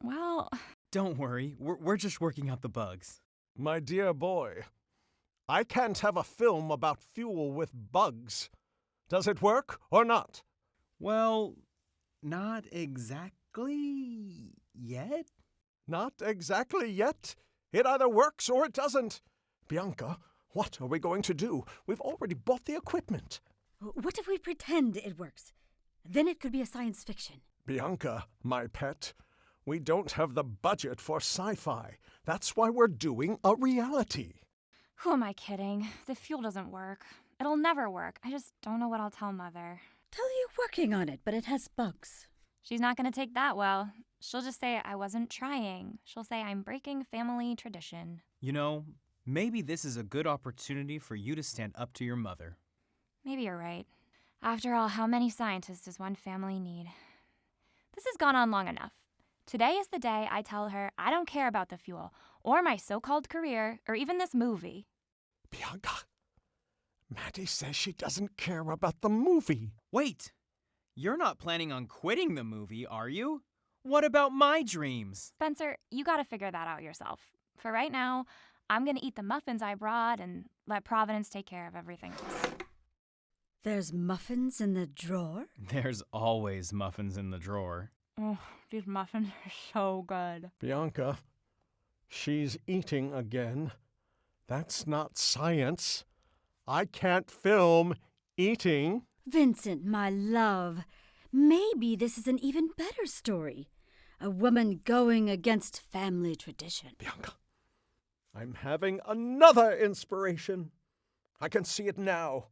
Well, Don't worry, we're just working out the bugs. My dear boy, I can't have a film about fuel with bugs. Does it work or not? Well, not exactly yet. Not exactly yet. It either works or it doesn't. Bianca, what are we going to do? We've already bought the equipment. What if we pretend it works? Then it could be a science fiction. Bianca, my pet, we don't have the budget for sci-fi. That's why we're doing a reality. who am I kidding? The fuel doesn't work. It'll never work. I just don't know what I'll tell Mother. Tell you working on it, but it has bugs. She's not going to take that well. She'll just say I wasn't trying. She'll say I'm breaking family tradition. You know, maybe this is a good opportunity for you to stand up to your mother. Maybe you're right. After all, how many scientists does one family need? This has gone on long enough. Today is the day I tell her I don't care about the fuel, or my so-called career, or even this movie. Bianca, Maddie says she doesn't care about the movie. Wait! You're not planning on quitting the movie, are you? What about my dreams? Spencer, you gotta figure that out yourself. For right now, I'm gonna eat the muffins I brought and let Providence take care of everything else. There's muffins in the drawer? There's always muffins in the drawer. Oh, these muffins are so good. Bianca, she's eating again. That's not science. I can't film eating. Vincent, my love, maybe this is an even better story. A woman going against family tradition. Bianca, I'm having another inspiration. I can see it now.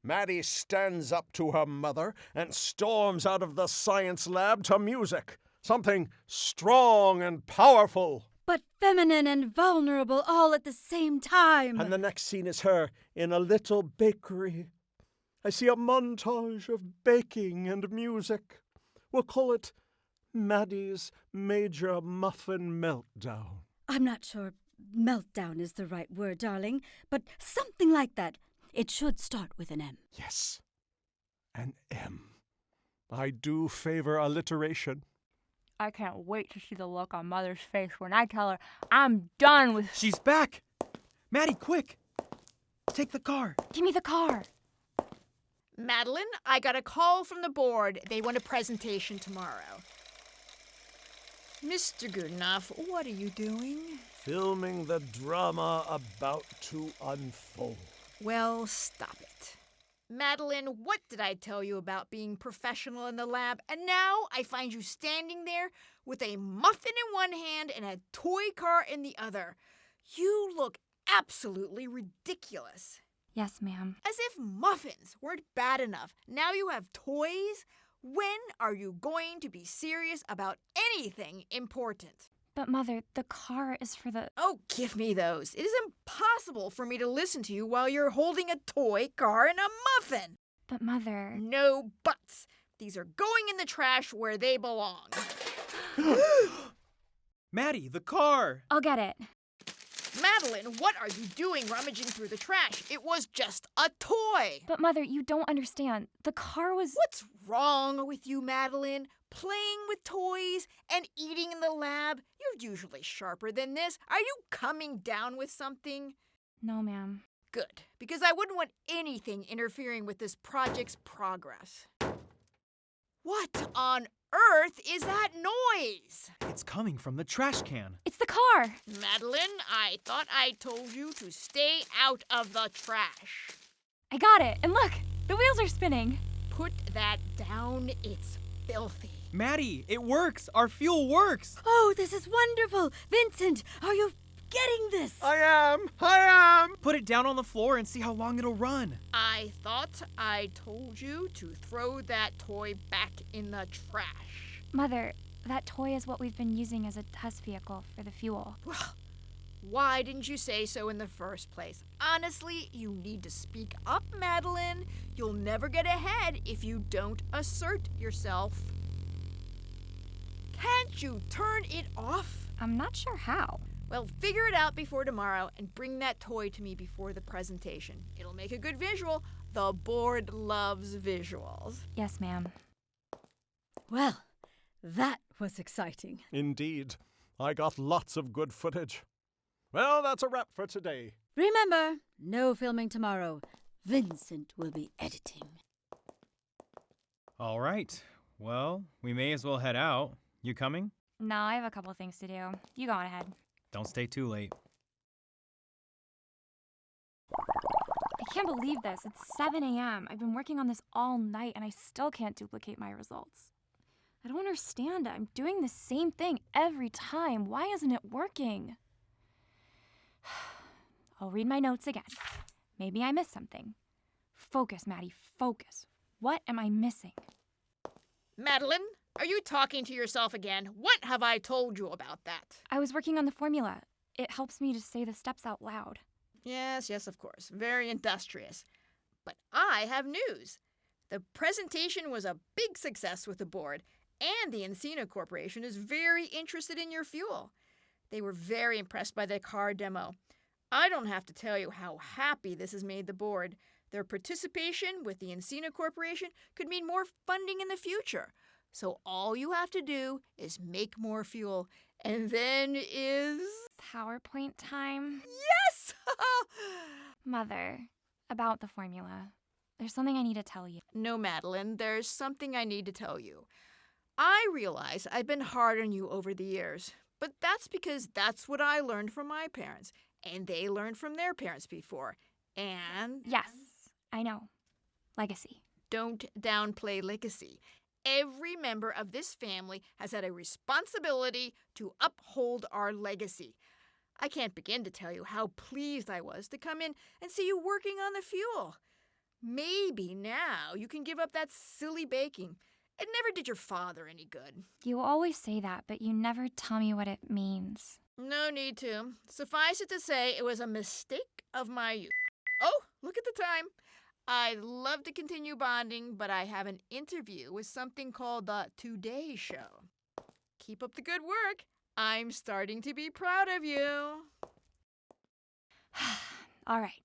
Maddie stands up to her mother and storms out of the science lab to music. Something strong and powerful. But feminine and vulnerable all at the same time. And the next scene is her in a little bakery. I see a montage of baking and music. We'll call it Maddie's Major Muffin Meltdown. I'm not sure meltdown is the right word, darling, but something like that. It should start with an M. Yes, an M. I do favor alliteration. I can't wait to see the look on Mother's face when I tell her I'm done with... She's back! Maddie, quick! Take the car. Give me the car. Madeline, I got a call from the board. They want a presentation tomorrow. Mr. Gudenov, what are you doing? Filming the drama about to unfold. Well, stop it. Madeline, what did I tell you about being professional in the lab? And now I find you standing there with a muffin in one hand and a toy car in the other. You look absolutely ridiculous. Yes, ma'am. As if muffins weren't bad enough. Now you have toys? When are you going to be serious about anything important? But Mother, the car is for the... Oh, give me those. It is impossible for me to listen to you while you're holding a toy car and a muffin. But Mother... No buts. These are going in the trash where they belong. Maddie, the car! I'll get it. Madeline, what are you doing rummaging through the trash? It was just a toy. But Mother, you don't understand. The car was... What's wrong with you, Madeline? Playing with toys and eating in the lab? You're usually sharper than this. Are you coming down with something? No, ma'am. Good, because I wouldn't want anything interfering with this project's progress. What on earth is that noise? It's coming from the trash can. It's the car! Madeline, I thought I told you to stay out of the trash. I got it! And look! The wheels are spinning! Put that down. It's filthy. Maddie, it works! Our fuel works! Oh, this is wonderful! Vincent, are you getting this? I am! Put it down on the floor and see how long it'll run. I thought I told you to throw that toy back in the trash. Mother, that toy is what we've been using as a test vehicle for the fuel. Well, why didn't you say so in the first place? Honestly, you need to speak up, Madeline. You'll never get ahead if you don't assert yourself. Can't you turn it off? I'm not sure how. Well, figure it out before tomorrow and bring that toy to me before the presentation. It'll make a good visual. The board loves visuals. Yes, ma'am. Well, that was exciting. Indeed. I got lots of good footage. Well, that's a wrap for today. Remember, no filming tomorrow. Vincent will be editing. All right. Well, we may as well head out. You coming? No, I have a couple things to do. You go on ahead. Don't stay too late. I can't believe this. It's 7 a.m. I've been working on this all night and I still can't duplicate my results. I don't understand it. I'm doing the same thing every time. Why isn't it working? I'll read my notes again. Maybe I missed something. Focus, Maddie, focus. What am I missing? Madeline, are you talking to yourself again? What have I told you about that? I was working on the formula. It helps me to say the steps out loud. Yes, of course. Very industrious. But I have news. The presentation was a big success with the board, and the Encina Corporation is very interested in your fuel. They were very impressed by the car demo. I don't have to tell you how happy this has made the board. Their participation with the Encina Corporation could mean more funding in the future. So all you have to do is make more fuel, and then is... PowerPoint time? Yes! Mother, about the formula. There's something I need to tell you. No, Madeline, there's something I need to tell you. I realize I've been hard on you over the years, but that's because that's what I learned from my parents, and they learned from their parents before. And... Yes, I know. Legacy. Don't downplay legacy. Every member of this family has had a responsibility to uphold our legacy. I can't begin to tell you how pleased I was to come in and see you working on the fuel. Maybe now you can give up that silly baking. It never did your father any good. You always say that, but you never tell me what it means. No need to. Suffice it to say, it was a mistake of my youth. Oh, look at the time. I'd love to continue bonding, but I have an interview with something called the Today Show. Keep up the good work. I'm starting to be proud of you. All right.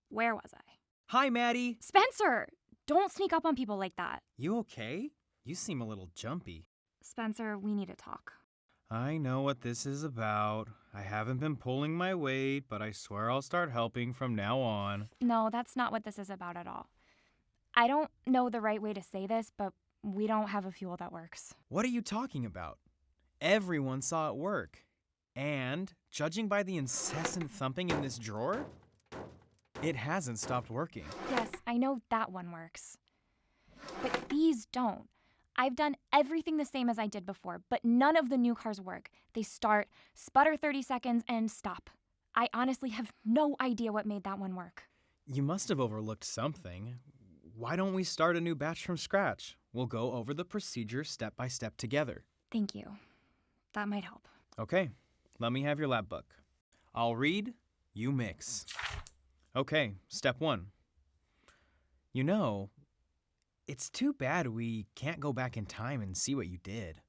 Where was I? Hi, Maddie. Spencer! Don't sneak up on people like that. You okay? You seem a little jumpy. Spencer, we need to talk. I know what this is about. I haven't been pulling my weight, but I swear I'll start helping from now on. No, that's not what this is about at all. I don't know the right way to say this, but we don't have a fuel that works. What are you talking about? Everyone saw it work. And, judging by the incessant thumping in this drawer, it hasn't stopped working. Yes, I know that one works. But these don't. I've done everything the same as I did before, but none of the new cars work. They start, sputter 30 seconds, and stop. I honestly have no idea what made that one work. You must have overlooked something. Why don't we start a new batch from scratch? We'll go over the procedure step by step together. Thank you. That might help. Okay, let me have your lab book. I'll read, you mix. Okay, step 1. You know, it's too bad we can't go back in time and see what you did.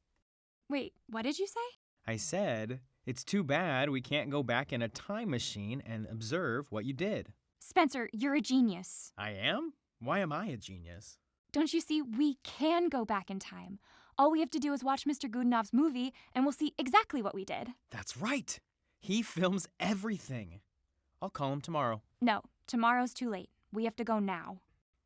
Wait, what did you say? I said, it's too bad we can't go back in a time machine and observe what you did. Spencer, you're a genius. I am? Why am I a genius? Don't you see, we can go back in time. All we have to do is watch Mr. Gudenov's movie, and we'll see exactly what we did. That's right. He films everything. I'll call him tomorrow. No, tomorrow's too late. We have to go now.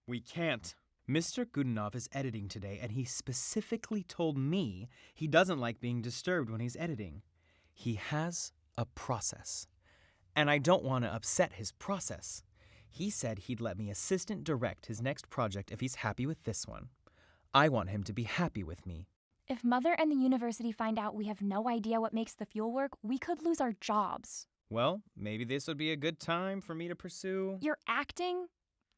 We can't. Mr. Gudenov is editing today, and he specifically told me he doesn't like being disturbed when he's editing. He has a process, and I don't want to upset his process. He said he'd let me assistant direct his next project if he's happy with this one. I want him to be happy with me. If Mother and the university find out we have no idea what makes the fuel work, we could lose our jobs. Well, maybe this would be a good time for me to pursue... You're acting?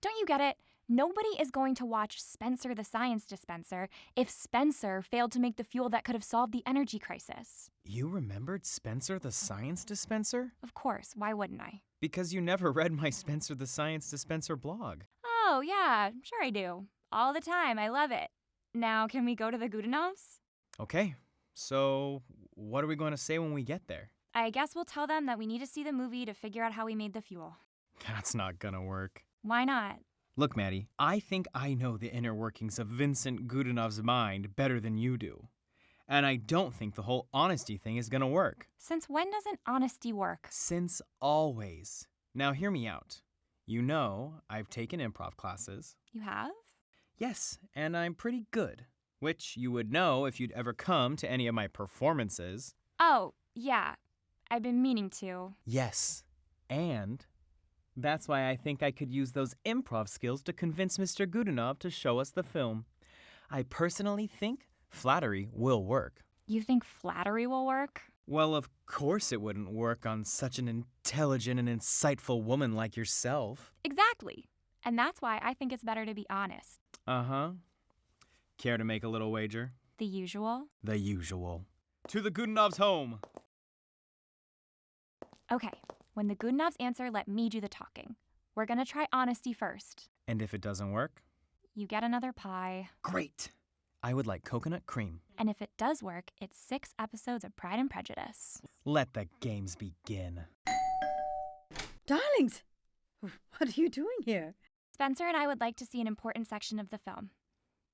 Don't you get it? Nobody is going to watch Spencer the Science Dispenser if Spencer failed to make the fuel that could have solved the energy crisis. You remembered Spencer the Science Dispenser? Of course, why wouldn't I? Because you never read my Spencer the Science Dispenser blog. Oh, yeah, sure I do. All the time, I love it. Now, can we go to the Gudenovs? Okay, so what are we going to say when we get there? I guess we'll tell them that we need to see the movie to figure out how we made the fuel. That's not gonna work. Why not? Look, Maddie, I think I know the inner workings of Vincent Gudenov's mind better than you do. And I don't think the whole honesty thing is gonna work. Since when doesn't honesty work? Since always. Now hear me out. You know I've taken improv classes. You have? Yes, and I'm pretty good. Which you would know if you'd ever come to any of my performances. Oh, yeah. I've been meaning to. Yes, and that's why I think I could use those improv skills to convince Mr. Gudenov to show us the film. I personally think flattery will work. You think flattery will work? Well, of course it wouldn't work on such an intelligent and insightful woman like yourself. Exactly. And that's why I think it's better to be honest. Uh-huh. Care to make a little wager? The usual? The usual. To the Gudenov's home! Okay, when the Gudenovs answer, let me do the talking. We're gonna try honesty first. And if it doesn't work? You get another pie. Great! I would like coconut cream. And if it does work, it's 6 episodes of Pride and Prejudice. Let the games begin. Darlings, what are you doing here? Spencer and I would like to see an important section of the film,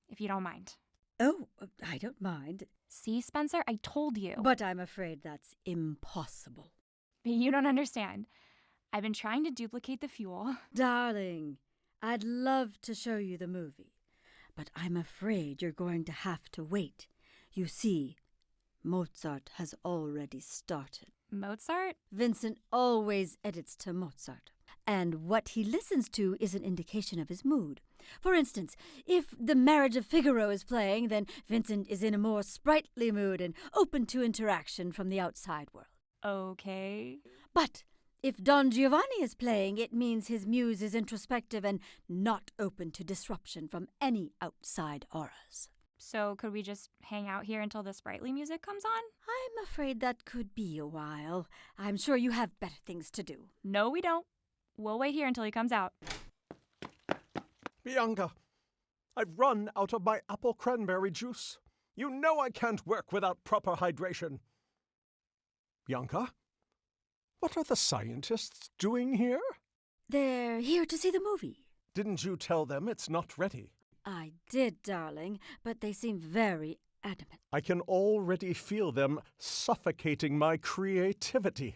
if you don't mind. Oh, I don't mind. See, Spencer, I told you. But I'm afraid that's impossible. You don't understand. I've been trying to duplicate the fuel. Darling, I'd love to show you the movie, but I'm afraid you're going to have to wait. You see, Mozart has already started. Mozart? Vincent always edits to Mozart, and what he listens to is an indication of his mood. For instance, if The Marriage of Figaro is playing, then Vincent is in a more sprightly mood and open to interaction from the outside world. Okay. But if Don Giovanni is playing, it means his muse is introspective and not open to disruption from any outside auras. So could we just hang out here until the sprightly music comes on? I'm afraid that could be a while. I'm sure you have better things to do. No, we don't. We'll wait here until he comes out. Bianca, I've run out of my apple cranberry juice. You know I can't work without proper hydration. Bianca, what are the scientists doing here? They're here to see the movie. Didn't you tell them it's not ready? I did, darling, but they seem very adamant. I can already feel them suffocating my creativity.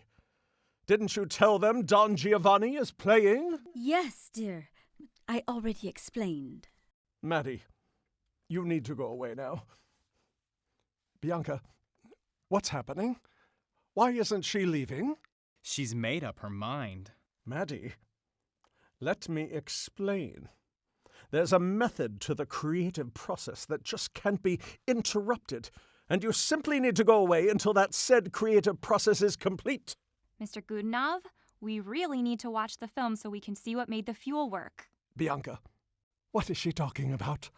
Didn't you tell them Don Giovanni is playing? Yes, dear. I already explained. Maddie, you need to go away now. Bianca, what's happening? Why isn't she leaving? She's made up her mind. Maddie, let me explain. There's a method to the creative process that just can't be interrupted, and you simply need to go away until that said creative process is complete. Mr. Gudenov, we really need to watch the film so we can see what made the fuel work. Bianca, what is she talking about?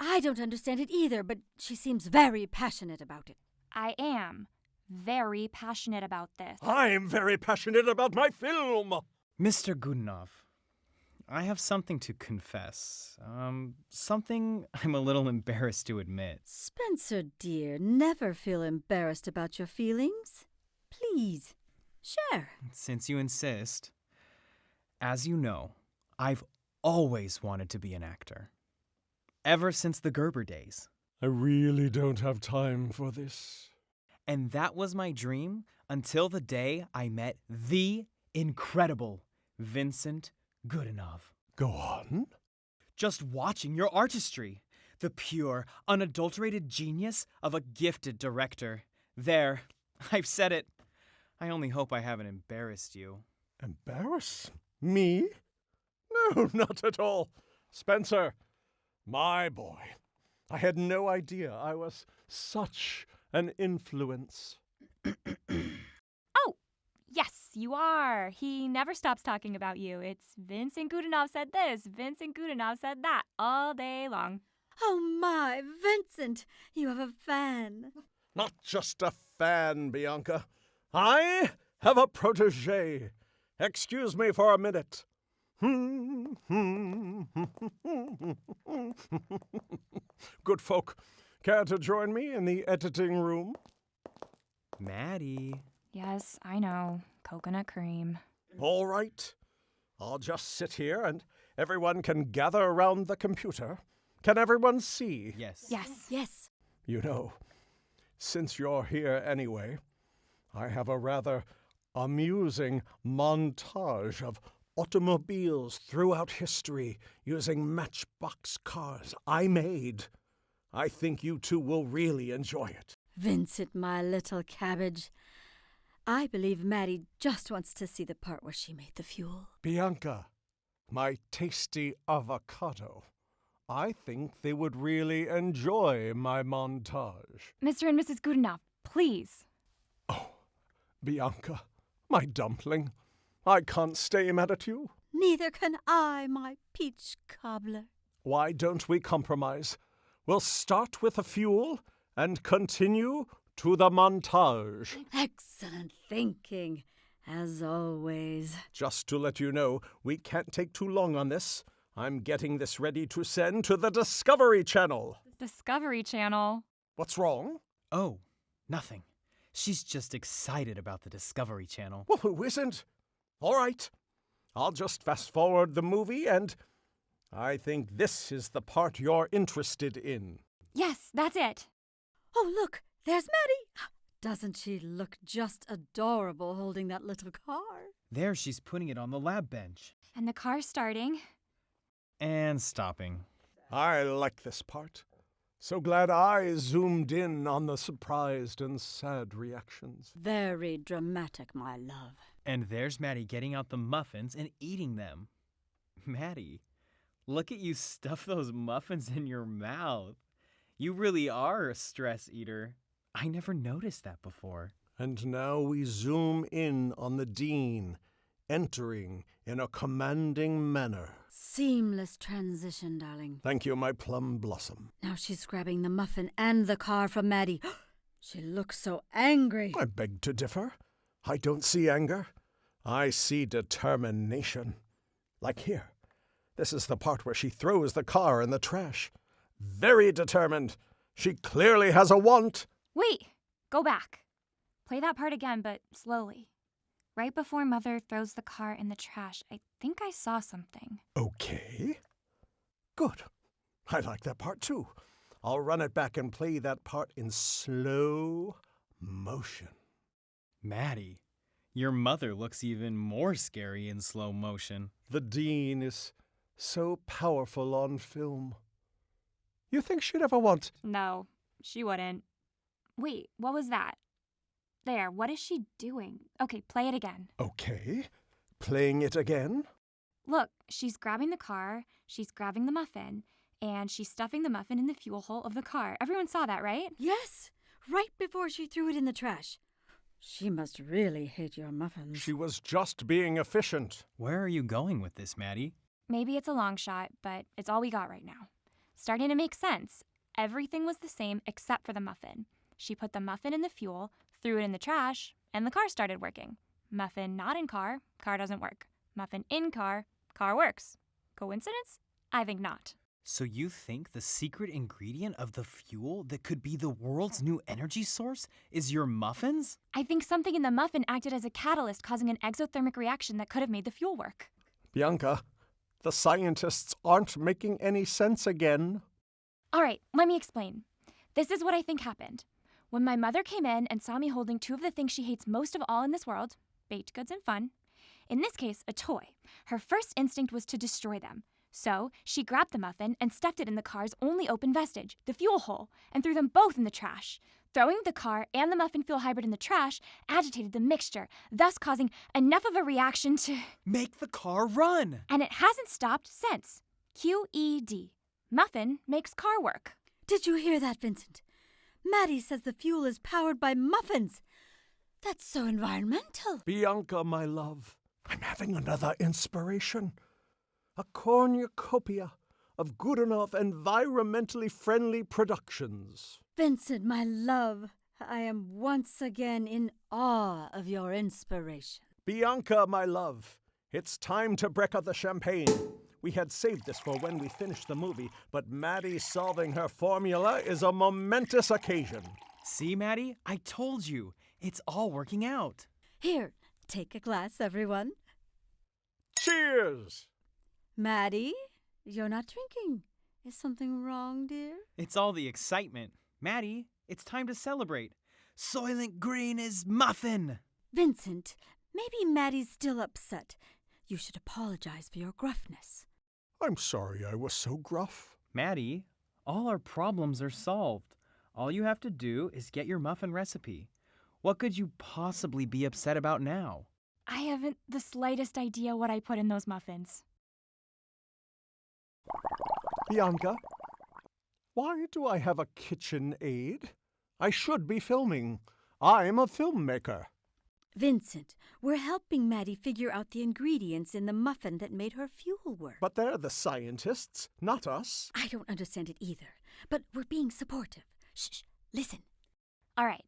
I don't understand it either, but she seems very passionate about it. I am very passionate about this. I'm very passionate about my film! Mr. Gudenov, I have something to confess. Something I'm a little embarrassed to admit. Spencer, dear, never feel embarrassed about your feelings. Please, share. Since you insist. As you know, I've always wanted to be an actor. Ever since the Gerber days. I really don't have time for this. And that was my dream until the day I met the incredible Vincent Gudenov. Go on. Just watching your artistry, the pure, unadulterated genius of a gifted director. There, I've said it. I only hope I haven't embarrassed you. Embarrass me? No, not at all. Spencer, my boy, I had no idea I was such an influence. Oh, yes, you are. He never stops talking about you. It's Vincent Gudenov said this, Vincent Gudenov said that, all day long. Oh my, Vincent, you have a fan. Not just a fan, Bianca. I have a protege. Excuse me for a minute. Good folk, care to join me in the editing room? Maddie. Yes, I know. Coconut cream. All right. I'll just sit here and everyone can gather around the computer. Can everyone see? Yes. Yes. Yes. You know, since you're here anyway, I have a rather amusing montage of automobiles throughout history using matchbox cars I made. I think you two will really enjoy it. Vincent, my little cabbage. I believe Maddie just wants to see the part where she made the fuel. Bianca, my tasty avocado. I think they would really enjoy my montage. Mr. and Mrs. Gudenov, please. Oh, Bianca, my dumpling. I can't stay mad at you. Neither can I, my peach cobbler. Why don't we compromise? We'll start with the fuel and continue to the montage. Excellent thinking, as always. Just to let you know, we can't take too long on this. I'm getting this ready to send to the Discovery Channel. Discovery Channel. What's wrong? Oh, nothing. She's just excited about the Discovery Channel. Well, who isn't? All right. I'll just fast forward the movie, and I think this is the part you're interested in. Yes, that's it. Oh, look, there's Maddie. Doesn't she look just adorable holding that little car? There she's putting it on the lab bench. And the car's starting. And stopping. I like this part. So glad I zoomed in on the surprised and sad reactions. Very dramatic, my love. And there's Maddie getting out the muffins and eating them. Maddie, look at you stuff those muffins in your mouth. You really are a stress eater. I never noticed that before. And now we zoom in on the dean, entering in a commanding manner. Seamless transition, darling. Thank you, my plum blossom. Now she's grabbing the muffin and the car from Maddie. She looks so angry. I beg to differ. I don't see anger. I see determination. Like here. This is the part where she throws the car in the trash. Very determined. She clearly has a want. Wait, go back. Play that part again, but slowly. Right before Mother throws the car in the trash, I think I saw something. Okay. Good. I like that part too. I'll run it back and play that part in slow motion. Maddie, your mother looks even more scary in slow motion. The dean is so powerful on film. You think she'd ever want... No, she wouldn't. Wait, what was that? There, what is she doing? Okay, play it again. Okay. Playing it again? Look, she's grabbing the car, she's grabbing the muffin, and she's stuffing the muffin in the fuel hole of the car. Everyone saw that, right? Yes, right before she threw it in the trash. She must really hate your muffins. She was just being efficient. Where are you going with this, Maddie? Maybe it's a long shot, but it's all we got right now. Starting to make sense. Everything was the same except for the muffin. She put the muffin in the fuel, threw it in the trash, and the car started working. Muffin not in car, car doesn't work. Muffin in car, car works. Coincidence? I think not. So you think the secret ingredient of the fuel that could be the world's new energy source is your muffins? I think something in the muffin acted as a catalyst, causing an exothermic reaction that could have made the fuel work. Bianca, the scientists aren't making any sense again. All right, let me explain. This is what I think happened. When my mother came in and saw me holding two of the things she hates most of all in this world, baked goods and fun, in this case, a toy, her first instinct was to destroy them. So she grabbed the muffin and stuffed it in the car's only open vestige, the fuel hole, and threw them both in the trash. Throwing the car and the muffin fuel hybrid in the trash agitated the mixture, thus causing enough of a reaction to... Make the car run! And it hasn't stopped since. QED. Muffin makes car work. Did you hear that, Vincent? Maddie says the fuel is powered by muffins. That's so environmental. Bianca, my love, I'm having another inspiration. A cornucopia of Gudenov environmentally friendly productions. Vincent, my love, I am once again in awe of your inspiration. Bianca, my love, it's time to Becca the champagne. We had saved this for when we finished the movie, but Maddie solving her formula is a momentous occasion. See, Maddie? I told you. It's all working out. Here, take a glass, everyone. Cheers! Maddie, you're not drinking. Is something wrong, dear? It's all the excitement. Maddie, it's time to celebrate. Soylent Green is muffin! Vincent, maybe Maddie's still upset. You should apologize for your gruffness. I'm sorry I was so gruff. Maddie, all our problems are solved. All you have to do is get your muffin recipe. What could you possibly be upset about now? I haven't the slightest idea what I put in those muffins. Bianca, why do I have a kitchen aid? I should be filming. I'm a filmmaker. Vincent, we're helping Maddie figure out the ingredients in the muffin that made her fuel work. But they're the scientists, not us. I don't understand it either, but we're being supportive. Shh, listen. All right,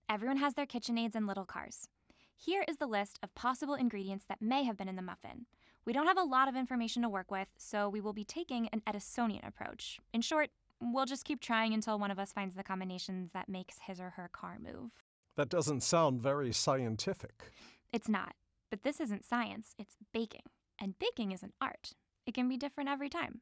everyone has their KitchenAids and little cars. Here is the list of possible ingredients that may have been in the muffin. We don't have a lot of information to work with, so we will be taking an Edisonian approach. In short, we'll just keep trying until one of us finds the combinations that makes his or her car move. That doesn't sound very scientific. It's not, but this isn't science, it's baking. And baking is an art. It can be different every time.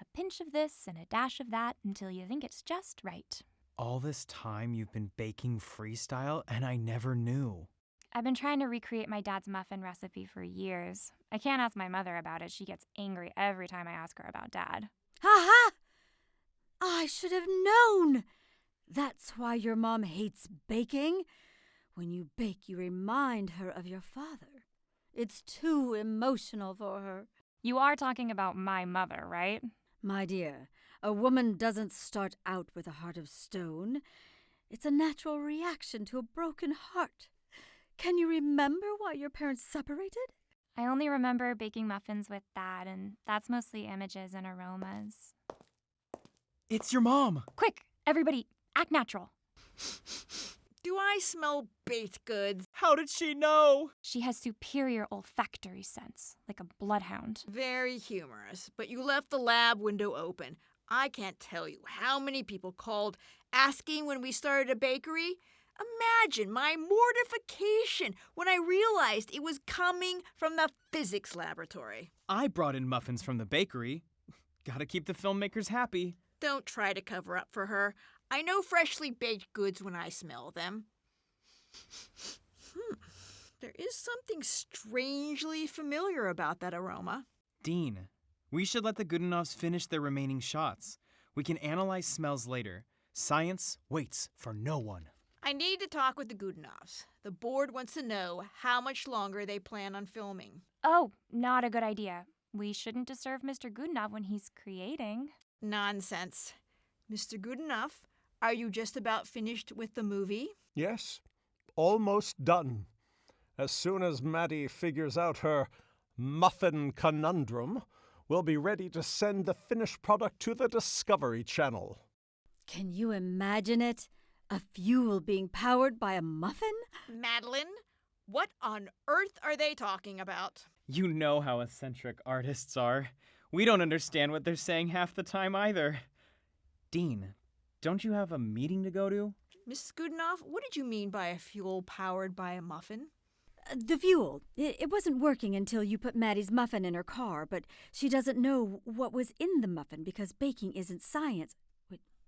A pinch of this and a dash of that until you think it's just right. All this time you've been baking freestyle and I never knew. I've been trying to recreate my dad's muffin recipe for years. I can't ask my mother about it. She gets angry every time I ask her about Dad. Ha! I should have known! That's why your mom hates baking. When you bake, you remind her of your father. It's too emotional for her. You are talking about my mother, right? My dear, a woman doesn't start out with a heart of stone. It's a natural reaction to a broken heart. Can you remember why your parents separated? I only remember baking muffins with Dad, and that's mostly images and aromas. It's your mom! Quick, everybody, act natural. Do I smell baked goods? How did she know? She has superior olfactory sense, like a bloodhound. Very humorous, but you left the lab window open. I can't tell you how many people called asking when we started a bakery. Imagine my mortification when I realized it was coming from the physics laboratory. I brought in muffins from the bakery. Gotta keep the filmmakers happy. Don't try to cover up for her. I know freshly baked goods when I smell them. There is something strangely familiar about that aroma. Dean, we should let the Gudenovs finish their remaining shots. We can analyze smells later. Science waits for no one. I need to talk with the Gudenovs. The board wants to know how much longer they plan on filming. Oh, not a good idea. We shouldn't disturb Mr. Gudenov when he's creating. Nonsense. Mr. Gudenov, are you just about finished with the movie? Yes, almost done. As soon as Maddie figures out her Muffin Conundrum, we'll be ready to send the finished product to the Discovery Channel. Can you imagine it? A fuel being powered by a muffin? Madeline, what on earth are they talking about? You know how eccentric artists are. We don't understand what they're saying half the time either. Dean, don't you have a meeting to go to? Mrs. Gudenov, what did you mean by a fuel powered by a muffin? The fuel. It wasn't working until you put Maddie's muffin in her car, but she doesn't know what was in the muffin because baking isn't science.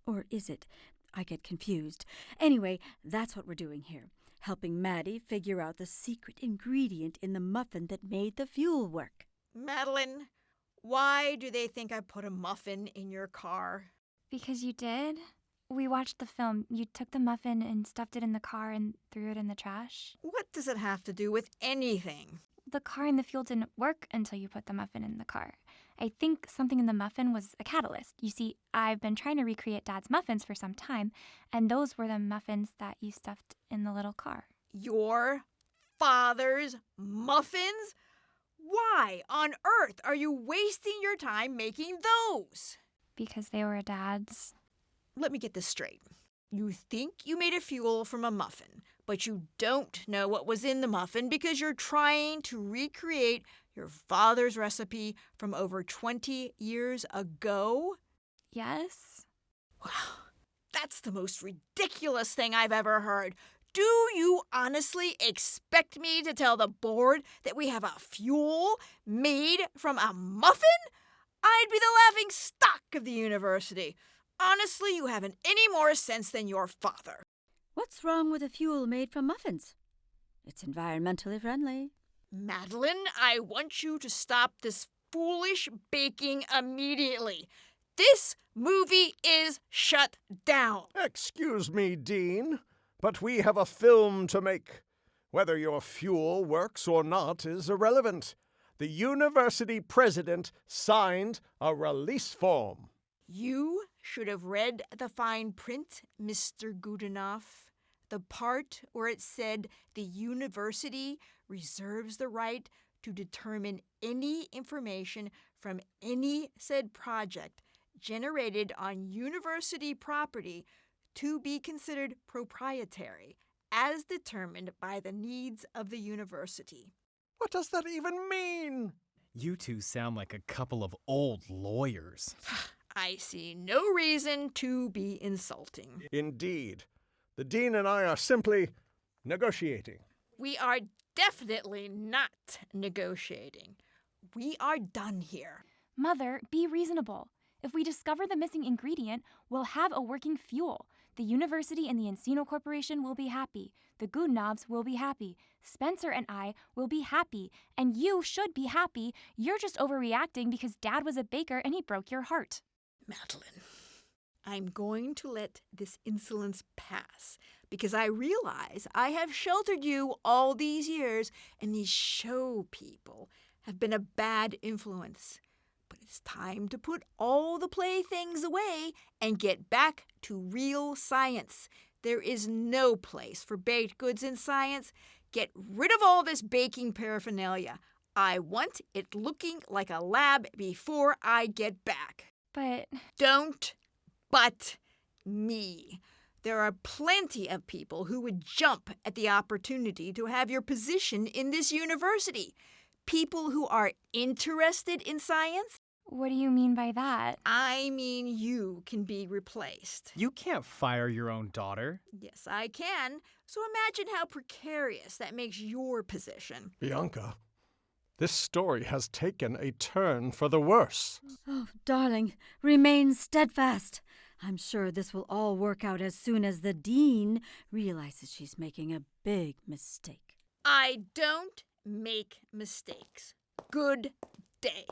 Or is it? I get confused. Anyway, that's what we're doing here. Helping Maddie figure out the secret ingredient in the muffin that made the fuel work. Madeline, why do they think I put a muffin in your car? Because you did? We watched the film. You took the muffin and stuffed it in the car and threw it in the trash. What does it have to do with anything? The car and the fuel didn't work until you put the muffin in the car. I think something in the muffin was a catalyst. You see, I've been trying to recreate Dad's muffins for some time, and those were the muffins that you stuffed in the little car. Your father's muffins? Why on earth are you wasting your time making those? Because they were Dad's. Let me get this straight. You think you made a fuel from a muffin, but you don't know what was in the muffin because you're trying to recreate your father's recipe from over 20 years ago? Yes? Wow, that's the most ridiculous thing I've ever heard. Do you honestly expect me to tell the board that we have a fuel made from a muffin? I'd be the laughing stock of the university. Honestly, you haven't any more sense than your father. What's wrong with a fuel made from muffins? It's environmentally friendly. Madeline, I want you to stop this foolish baking immediately. This movie is shut down. Excuse me, Dean, but we have a film to make. Whether your fuel works or not is irrelevant. The university president signed a release form. You should have read the fine print, Mr. Gudenov. The part where it said the university reserves the right to determine any information from any said project generated on university property to be considered proprietary, as determined by the needs of the university. What does that even mean? You two sound like a couple of old lawyers. I see no reason to be insulting. Indeed. The dean and I are simply negotiating. We are definitely not negotiating. We are done here. Mother, be reasonable. If we discover the missing ingredient, we'll have a working fuel. The university and the Encino Corporation will be happy. The Gudenovs will be happy. Spencer and I will be happy. And you should be happy. You're just overreacting because Dad was a baker and he broke your heart. Madeline, I'm going to let this insolence pass because I realize I have sheltered you all these years and these show people have been a bad influence. But it's time to put all the playthings away and get back to real science. There is no place for baked goods in science. Get rid of all this baking paraphernalia. I want it looking like a lab before I get back. But Don't but me. There are plenty of people who would jump at the opportunity to have your position in this university. People who are interested in science. what do you mean by that? I mean, you can be replaced. You can't fire your own daughter. Yes, I can. So imagine how precarious that makes your position. Bianca, this story has taken a turn for the worse. Oh, darling, remain steadfast. I'm sure this will all work out as soon as the dean realizes she's making a big mistake. I don't make mistakes. Good day.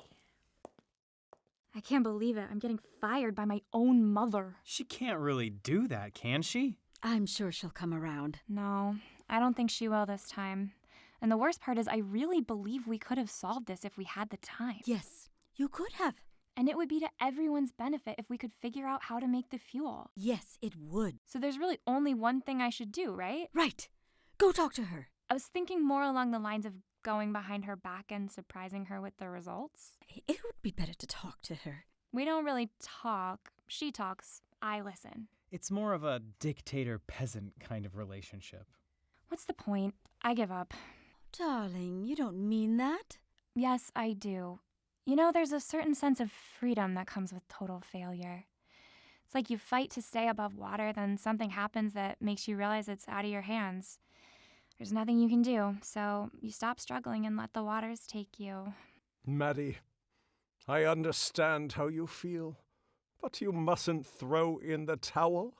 I can't believe it. I'm getting fired by my own mother. She can't really do that, can she? I'm sure she'll come around. No, I don't think she will this time. And the worst part is I really believe we could have solved this if we had the time. Yes, you could have. And it would be to everyone's benefit if we could figure out how to make the fuel. Yes, it would. So there's really only one thing I should do, right? Right. Go talk to her. I was thinking more along the lines of going behind her back and surprising her with the results. It would be better to talk to her. We don't really talk. She talks. I listen. It's more of a dictator-peasant kind of relationship. What's the point? I give up. Darling, you don't mean that. Yes, I do. You know, there's a certain sense of freedom that comes with total failure. It's like you fight to stay above water, then something happens that makes you realize it's out of your hands. There's nothing you can do, so you stop struggling and let the waters take you. Maddie, I understand how you feel, but you mustn't throw in the towel.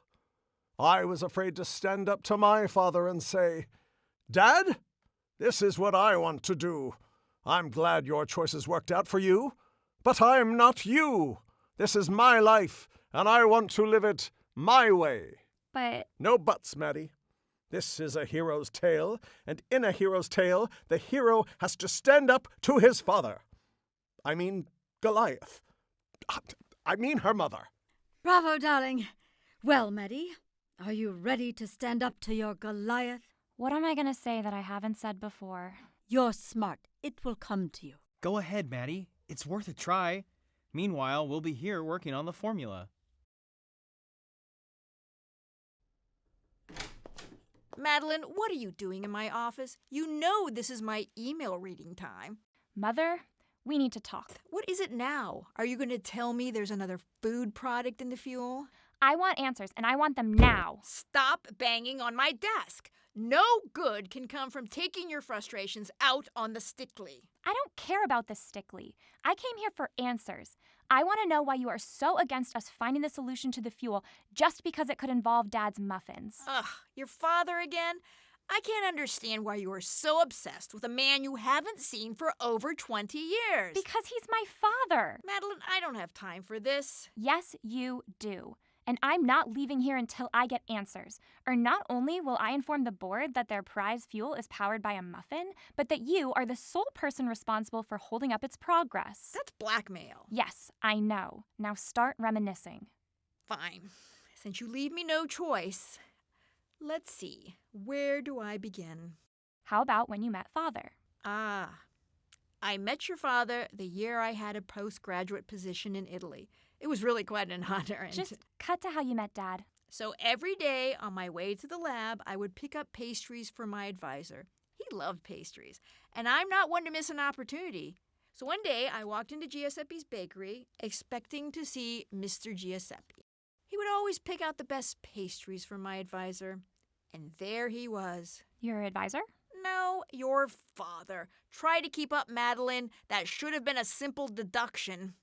I was afraid to stand up to my father and say, Dad, this is what I want to do. I'm glad your choices worked out for you, but I'm not you. This is my life, and I want to live it my way. But No buts, Maddie. This is a hero's tale, and in a hero's tale, the hero has to stand up to his father. I mean, Goliath. I mean her mother. Bravo, darling. Well, Maddie, are you ready to stand up to your Goliath? What am I going to say that I haven't said before? You're smart. It will come to you. Go ahead, Maddie. It's worth a try. Meanwhile, we'll be here working on the formula. Madeline, what are you doing in my office? You know this is my email reading time. Mother, we need to talk. What is it now? Are you going to tell me there's another food product in the fuel? I want answers, and I want them now. Stop banging on my desk. No good can come from taking your frustrations out on the stickly. I don't care about this stickly. I came here for answers. I want to know why you are so against us finding the solution to the fuel just because it could involve Dad's muffins. Ugh, your father again? I can't understand why you are so obsessed with a man you haven't seen for over 20 years. Because he's my father. Madeline, I don't have time for this. Yes, you do. And I'm not leaving here until I get answers. Or not only will I inform the board that their prize fuel is powered by a muffin, but that you are the sole person responsible for holding up its progress. That's blackmail. Yes, I know. Now start reminiscing. Fine. Since you leave me no choice, let's see. Where do I begin? How about when you met Father? I met your father the year I had a postgraduate position in Italy. It was really quite an honor. Just cut to how you met Dad. So every day on my way to the lab, I would pick up pastries for my advisor. He loved pastries, and I'm not one to miss an opportunity. So one day, I walked into Giuseppe's bakery, expecting to see Mr. Giuseppe. He would always pick out the best pastries for my advisor. And there he was. Your advisor? No, your father. Try to keep up, Madeline. That should have been a simple deduction.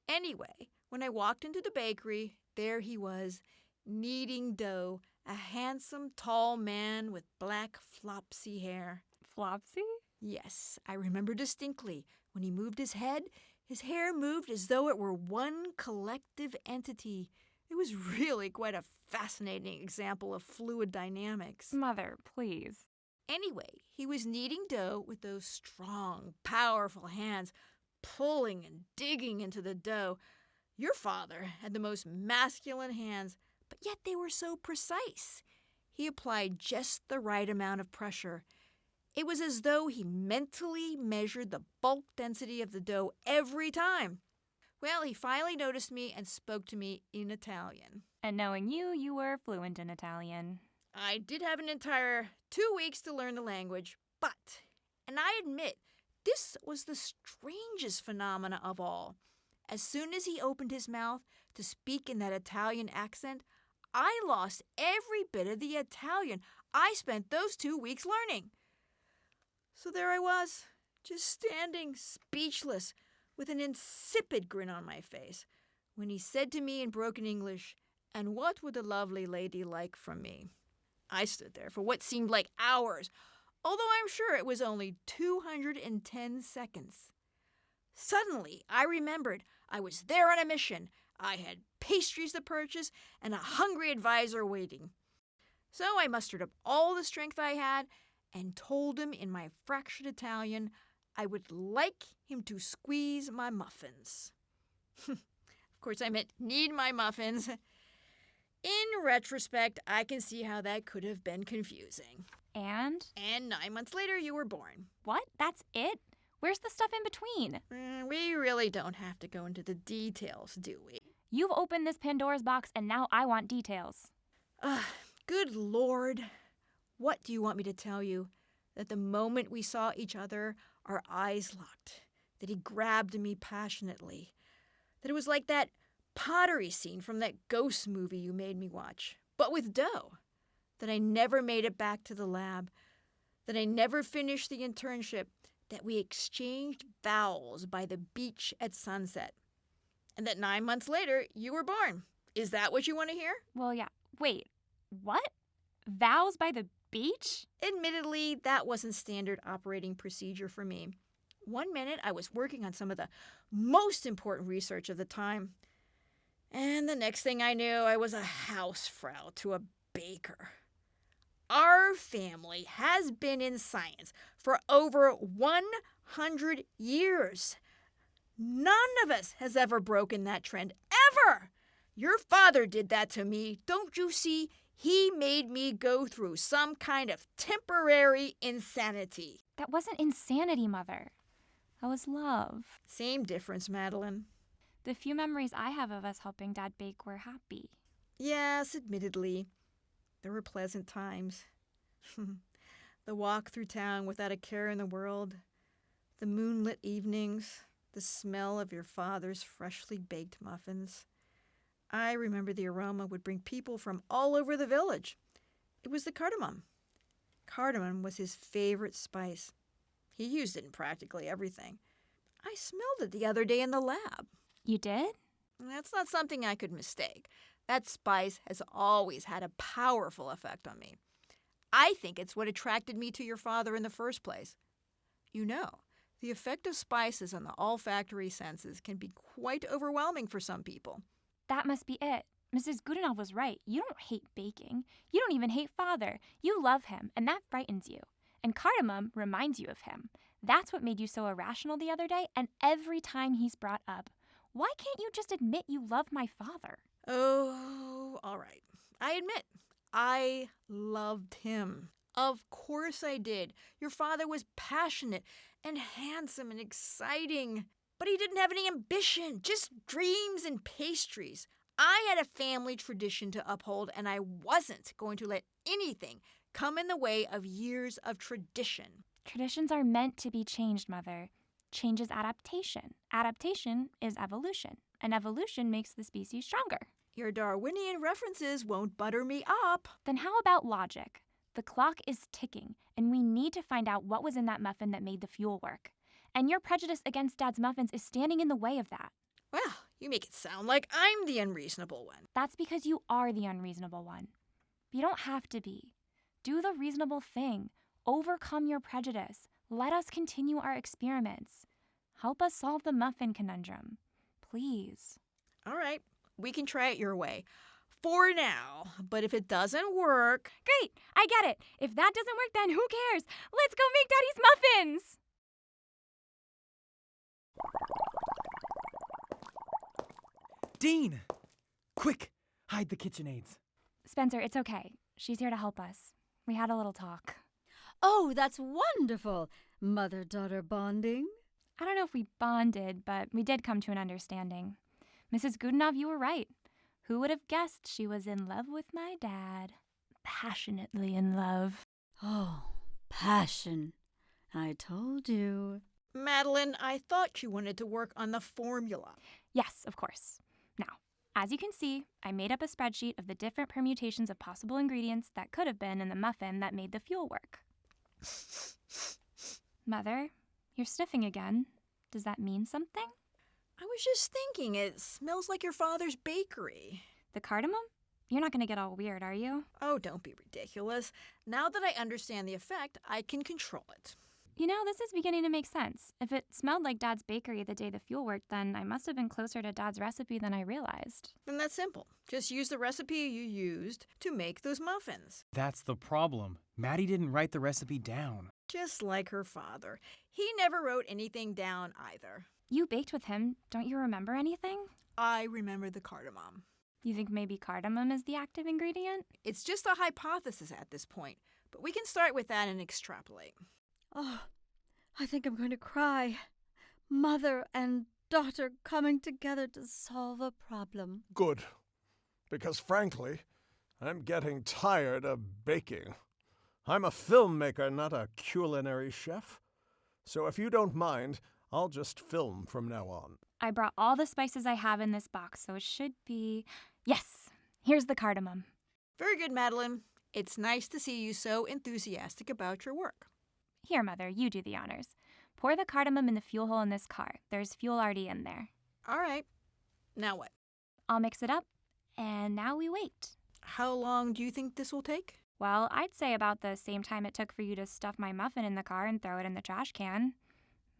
Anyway, when I walked into the bakery, there he was, kneading dough, a handsome, tall man with black, flopsy hair. Flopsy? Yes, I remember distinctly. When he moved his head, his hair moved as though it were one collective entity. It was really quite a fascinating example of fluid dynamics. Mother, please. Anyway, he was kneading dough with those strong, powerful hands, pulling and digging into the dough. Your father had the most masculine hands, but yet they were so precise. He applied just the right amount of pressure. It was as though he mentally measured the bulk density of the dough every time. Well, he finally noticed me and spoke to me in Italian. And knowing you, you were fluent in Italian. I did have an entire 2 weeks to learn the language, but, and I admit, this was the strangest phenomena of all. As soon as he opened his mouth to speak in that Italian accent, I lost every bit of the Italian I spent those 2 weeks learning. So there I was, just standing speechless, with an insipid grin on my face, when he said to me in broken English, "And what would the lovely lady like from me?" I stood there for what seemed like hours, although I'm sure it was only 210 seconds. Suddenly, I remembered I was there on a mission. I had pastries to purchase and a hungry advisor waiting. So I mustered up all the strength I had and told him in my fractured Italian I would like him to squeeze my muffins. Of course, I meant knead my muffins. In retrospect, I can see how that could have been confusing. And? And 9 months later, you were born. What? That's it? Where's the stuff in between? We really don't have to go into the details, do we? You've opened this Pandora's box, and now I want details. Good Lord. What do you want me to tell you? That the moment we saw each other, our eyes locked. That he grabbed me passionately. That it was like that pottery scene from that ghost movie you made me watch, but with dough. That I never made it back to the lab. That I never finished the internship. That we exchanged vows by the beach at sunset. And that 9 months later, you were born. Is that what you want to hear? Well, yeah. Wait, what? Vows by the beach? Admittedly, that wasn't standard operating procedure for me. 1 minute, I was working on some of the most important research of the time. And the next thing I knew, I was a housefrau to a baker. Our family has been in science for over 100 years. None of us has ever broken that trend, ever! Your father did that to me, don't you see? He made me go through some kind of temporary insanity. That wasn't insanity, Mother. That was love. Same difference, Madeline. The few memories I have of us helping Dad bake were happy. Yes, admittedly. There were pleasant times. The walk through town without a care in the world, the moonlit evenings, the smell of your father's freshly baked muffins. I remember the aroma would bring people from all over the village. It was the cardamom. Cardamom was his favorite spice. He used it in practically everything. I smelled it the other day in the lab. You did? That's not something I could mistake. That spice has always had a powerful effect on me. I think it's what attracted me to your father in the first place. You know, the effect of spices on the olfactory senses can be quite overwhelming for some people. That must be it. Mrs. Gudenov was right. You don't hate baking. You don't even hate Father. You love him, and that frightens you. And cardamom reminds you of him. That's what made you so irrational the other day, and every time he's brought up. Why can't you just admit you love my father? Oh, all right. I admit, I loved him. Of course I did. Your father was passionate and handsome and exciting. But he didn't have any ambition, just dreams and pastries. I had a family tradition to uphold, and I wasn't going to let anything come in the way of years of tradition. Traditions are meant to be changed, Mother. Change is adaptation. Adaptation is evolution. And evolution makes the species stronger. Your Darwinian references won't butter me up. Then how about logic? The clock is ticking, and we need to find out what was in that muffin that made the fuel work. And your prejudice against Dad's muffins is standing in the way of that. Well, you make it sound like I'm the unreasonable one. That's because you are the unreasonable one. You don't have to be. Do the reasonable thing. Overcome your prejudice. Let us continue our experiments. Help us solve the Muffin Conundrum. Please. All right, we can try it your way. For now. But if it doesn't work... Great, I get it. If that doesn't work, then who cares? Let's go make Daddy's muffins! Dean! Quick, hide the KitchenAids. Spencer, it's okay. She's here to help us. We had a little talk. Oh, that's wonderful. Mother-daughter bonding. I don't know if we bonded, but we did come to an understanding. Mrs. Gudenov, you were right. Who would have guessed she was in love with my dad? Passionately in love. Oh, passion. I told you. Madeline, I thought you wanted to work on the formula. Yes, of course. Now, as you can see, I made up a spreadsheet of the different permutations of possible ingredients that could have been in the muffin that made the fuel work. Mother, you're sniffing again. Does that mean something? I was just thinking, it smells like your father's bakery. The cardamom? You're not going to get all weird, are you? Oh, don't be ridiculous. Now that I understand the effect, I can control it. You know, this is beginning to make sense. If it smelled like Dad's bakery the day the fuel worked, then I must have been closer to Dad's recipe than I realized. And that's simple. Just use the recipe you used to make those muffins. That's the problem. Maddie didn't write the recipe down. Just like her father. He never wrote anything down either. You baked with him. Don't you remember anything? I remember the cardamom. You think maybe cardamom is the active ingredient? It's just a hypothesis at this point, but we can start with that and extrapolate. Oh, I think I'm going to cry. Mother and daughter coming together to solve a problem. Good. Because frankly, I'm getting tired of baking. I'm a filmmaker, not a culinary chef. So if you don't mind, I'll just film from now on. I brought all the spices I have in this box, so it should be... Yes, here's the cardamom. Very good, Madeline. It's nice to see you so enthusiastic about your work. Here, Mother, you do the honors. Pour the cardamom in the fuel hole in this car. There's fuel already in there. All right. Now what? I'll mix it up, and now we wait. How long do you think this will take? Well, I'd say about the same time it took for you to stuff my muffin in the car and throw it in the trash can.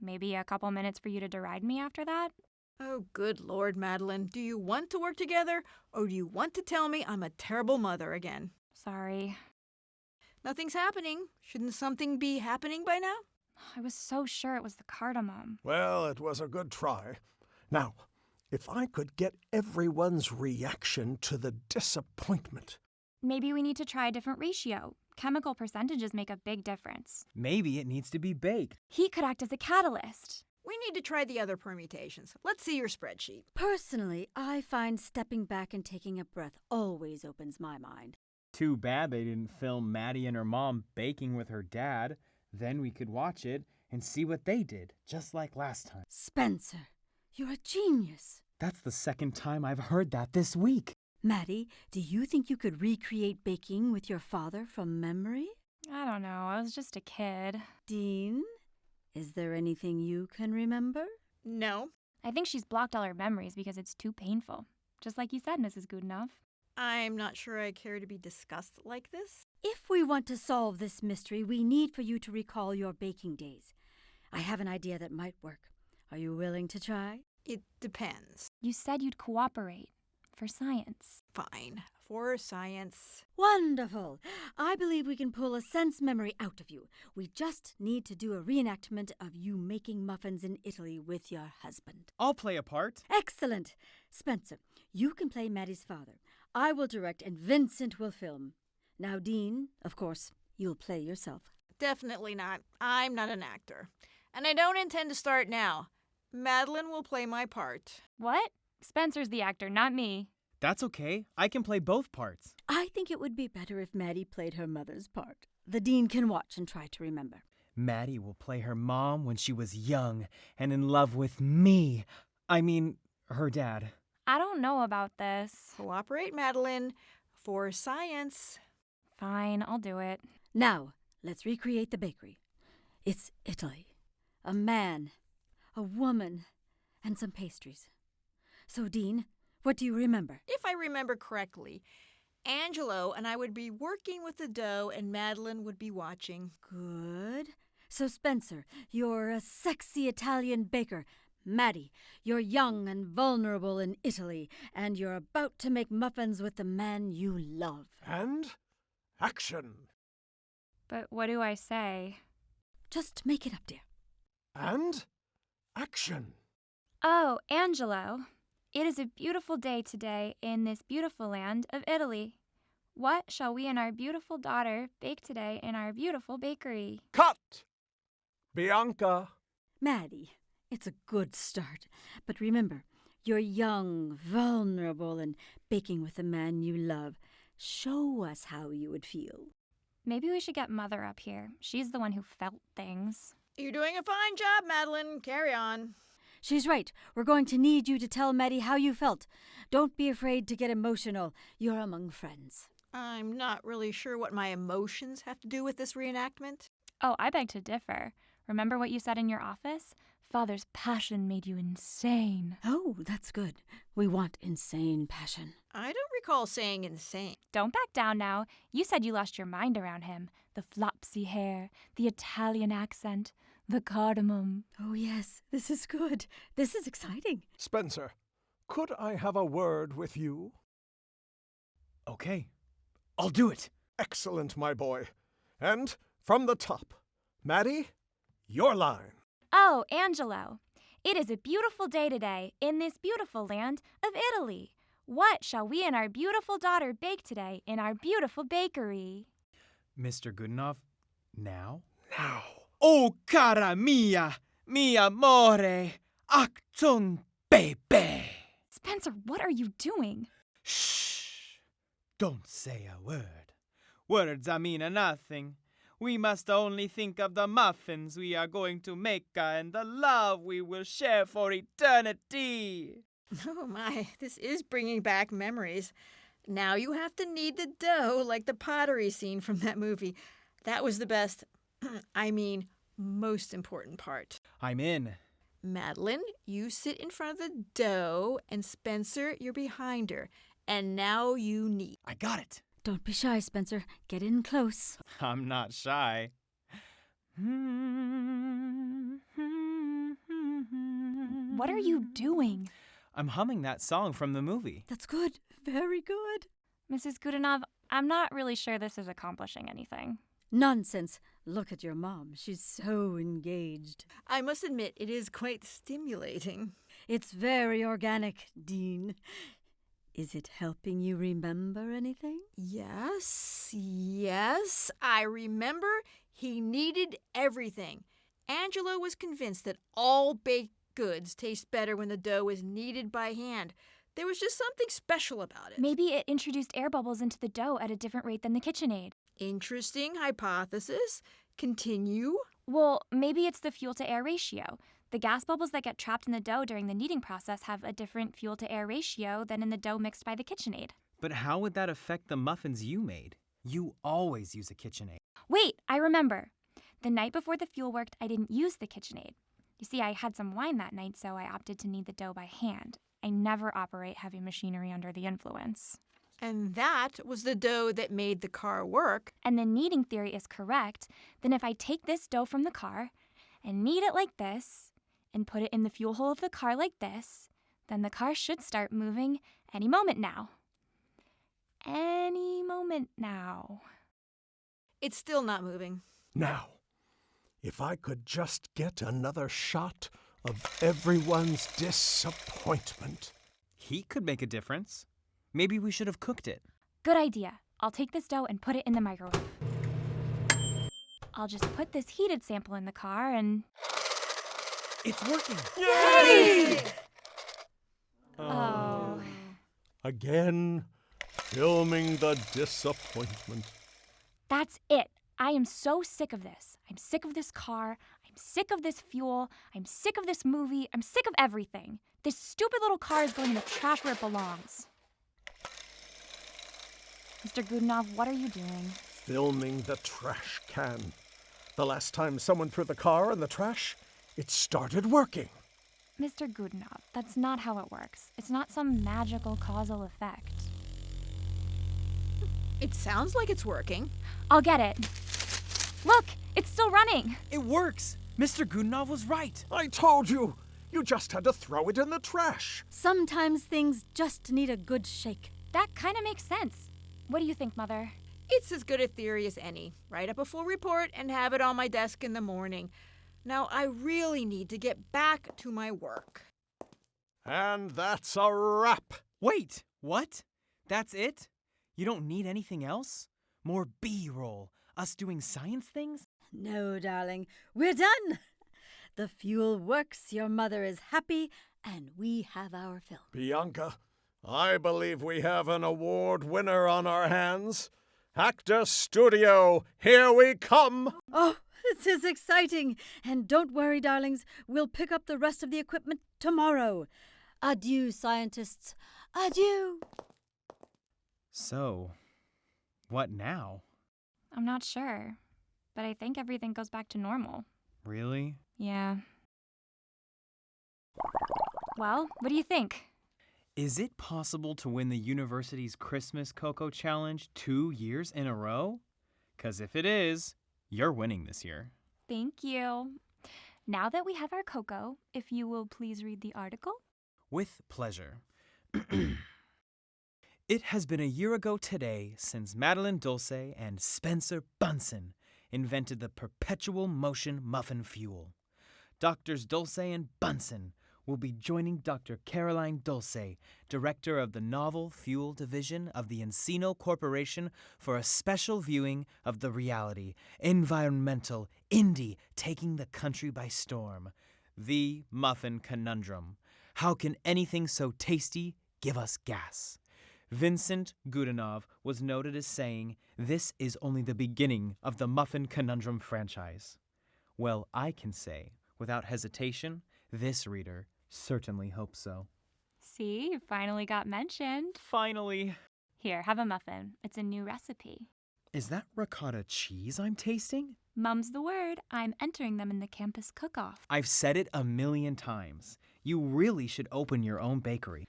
Maybe a couple minutes for you to deride me after that? Oh, good Lord, Madeline. Do you want to work together, or do you want to tell me I'm a terrible mother again? Sorry. Nothing's happening. Shouldn't something be happening by now? I was so sure it was the cardamom. Well, it was a good try. Now, if I could get everyone's reaction to the disappointment. Maybe we need to try a different ratio. Chemical percentages make a big difference. Maybe it needs to be baked. Heat could act as a catalyst. We need to try the other permutations. Let's see your spreadsheet. Personally, I find stepping back and taking a breath always opens my mind. Too bad they didn't film Maddie and her mom baking with her dad. Then we could watch it and see what they did, just like last time. Spencer, you're a genius. That's the second time I've heard that this week. Maddie, do you think you could recreate baking with your father from memory? I don't know, I was just a kid. Dean, is there anything you can remember? No. I think she's blocked all her memories because it's too painful. Just like you said, Mrs. Gudenov. I'm not sure I care to be discussed like this. If we want to solve this mystery, we need for you to recall your baking days. I have an idea that might work. Are you willing to try? It depends. You said you'd cooperate. For science. Fine. For science. Wonderful! I believe we can pull a sense memory out of you. We just need to do a reenactment of you making muffins in Italy with your husband. I'll play a part. Excellent! Spencer, you can play Maddie's father. I will direct and Vincent will film. Now, Dean, of course, you'll play yourself. Definitely not. I'm not an actor. And I don't intend to start now. Madeline will play my part. What? Spencer's the actor, not me. That's okay. I can play both parts. I think it would be better if Maddie played her mother's part. The Dean can watch and try to remember. Maddie will play her mom when she was young and in love with me. I mean, her dad. I don't know about this. Cooperate, Madeline. For science. Fine, I'll do it. Now, let's recreate the bakery. It's Italy. A man, a woman, and some pastries. So, Dean, what do you remember? If I remember correctly, Angelo and I would be working with the dough and Madeline would be watching. Good. So, Spencer, you're a sexy Italian baker. Maddie, you're young and vulnerable in Italy, and you're about to make muffins with the man you love. And action. But what do I say? Just make it up, dear. And action. Oh, Angelo, it is a beautiful day today in this beautiful land of Italy. What shall we and our beautiful daughter bake today in our beautiful bakery? Cut! Bianca. Maddie, it's a good start. But remember, you're young, vulnerable, and baking with the man you love. Show us how you would feel. Maybe we should get Mother up here. She's the one who felt things. You're doing a fine job, Madeline. Carry on. She's right. We're going to need you to tell Maddie how you felt. Don't be afraid to get emotional. You're among friends. I'm not really sure what my emotions have to do with this reenactment. Oh, I beg to differ. Remember what you said in your office? Father's passion made you insane. Oh, that's good. We want insane passion. I don't recall saying insane. Don't back down now. You said you lost your mind around him. The flopsy hair, the Italian accent, the cardamom. Oh, yes, this is good. This is exciting. Spencer, could I have a word with you? Okay, I'll do it. Excellent, my boy. And from the top, Maddie, your line. Oh, Angelo, it is a beautiful day today in this beautiful land of Italy. What shall we and our beautiful daughter bake today in our beautiful bakery? Mr. Gudenov, now? Now. Oh, cara mia, mi amore, actung baby. Spencer, what are you doing? Shh, don't say a word. Words mean nothing. We must only think of the muffins we are going to make and the love we will share for eternity. Oh my, this is bringing back memories. Now you have to knead the dough like the pottery scene from that movie. That was the best, most important part. I'm in. Madeline, you sit in front of the dough, and Spencer, you're behind her. And now you knead. I got it. Don't be shy, Spencer. Get in close. I'm not shy. What are you doing? I'm humming that song from the movie. That's good. Very good. Mrs. Gudenov, I'm not really sure this is accomplishing anything. Nonsense. Look at your mom. She's so engaged. I must admit, it is quite stimulating. It's very organic, Dean. Is it helping you remember anything? Yes, I remember he kneaded everything. Angela was convinced that all baked goods taste better when the dough is kneaded by hand. There was just something special about it. Maybe it introduced air bubbles into the dough at a different rate than the KitchenAid. Interesting hypothesis. Continue. Well, maybe it's the fuel-to-air ratio. The gas bubbles that get trapped in the dough during the kneading process have a different fuel-to-air ratio than in the dough mixed by the KitchenAid. But how would that affect the muffins you made? You always use a KitchenAid. Wait, I remember. The night before the fuel worked, I didn't use the KitchenAid. You see, I had some wine that night, so I opted to knead the dough by hand. I never operate heavy machinery under the influence. And that was the dough that made the car work. And the kneading theory is correct, then if I take this dough from the car and knead it like this and put it in the fuel hole of the car like this, then the car should start moving any moment now. Any moment now. It's still not moving. Now, if I could just get another shot of everyone's disappointment. Heat could make a difference. Maybe we should have cooked it. Good idea. I'll take this dough and put it in the microwave. I'll just put this heated sample in the car and... It's working! Yay! Oh. Again, filming the disappointment. That's it. I am so sick of this. I'm sick of this car. I'm sick of this fuel. I'm sick of this movie. I'm sick of everything. This stupid little car is going in the trash where it belongs. Mr. Gudenov, what are you doing? Filming the trash can. The last time someone threw the car in the trash, it started working. Mr. Gudenov, that's not how it works. It's not some magical causal effect. It sounds like it's working. I'll get it. Look, it's still running. It works! Mr. Gudenov was right! I told you! You just had to throw it in the trash. Sometimes things just need a good shake. That kind of makes sense. What do you think, Mother? It's as good a theory as any. Write up a full report and have it on my desk in the morning. Now, I really need to get back to my work. And that's a wrap. Wait, what? That's it? You don't need anything else? More B-roll? Us doing science things? No, darling, we're done. The fuel works, your mother is happy, and we have our film. Bianca, I believe we have an award winner on our hands. Actor Studio, here we come! Oh, this is exciting. And don't worry, darlings, we'll pick up the rest of the equipment tomorrow. Adieu, scientists. Adieu. So, what now? I'm not sure, but I think everything goes back to normal. Really? Yeah. Well, what do you think? Is it possible to win the university's Christmas Cocoa Challenge 2 years in a row? 'Cause if it is, you're winning this year. Thank you. Now that we have our cocoa, if you will please read the article. With pleasure. It has been a year ago today since Madeline Dolce and Spencer Bunsen invented the perpetual motion muffin fuel. Doctors Dolce and Bunsen will be joining Dr. Caroline Dolce, director of the Novel Fuel Division of the Encino Corporation, for a special viewing of the reality, environmental, indie, taking the country by storm. The Muffin Conundrum. How can anything so tasty give us gas? Vincent Gudenov was noted as saying, "This is only the beginning of the Muffin Conundrum franchise." Well, I can say, without hesitation, this reader certainly hopes so. See, you finally got mentioned. Finally. Here, have a muffin. It's a new recipe. Is that ricotta cheese I'm tasting? Mum's the word. I'm entering them in the campus cook-off. I've said it 1,000,000 times. You really should open your own bakery.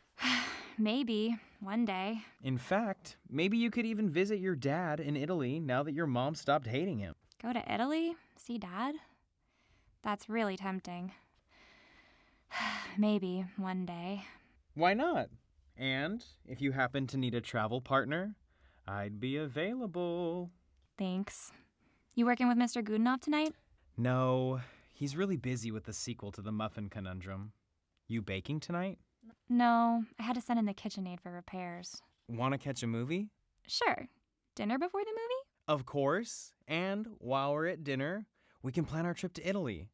Maybe, one day. In fact, maybe you could even visit your dad in Italy now that your mom stopped hating him. Go to Italy? See Dad? That's really tempting. Maybe, one day. Why not? And if you happen to need a travel partner, I'd be available. Thanks. You working with Mr. Gudenov tonight? No, he's really busy with the sequel to the Muffin Conundrum. You baking tonight? No, I had to send in the KitchenAid for repairs. Want to catch a movie? Sure. Dinner before the movie? Of course. And while we're at dinner, we can plan our trip to Italy.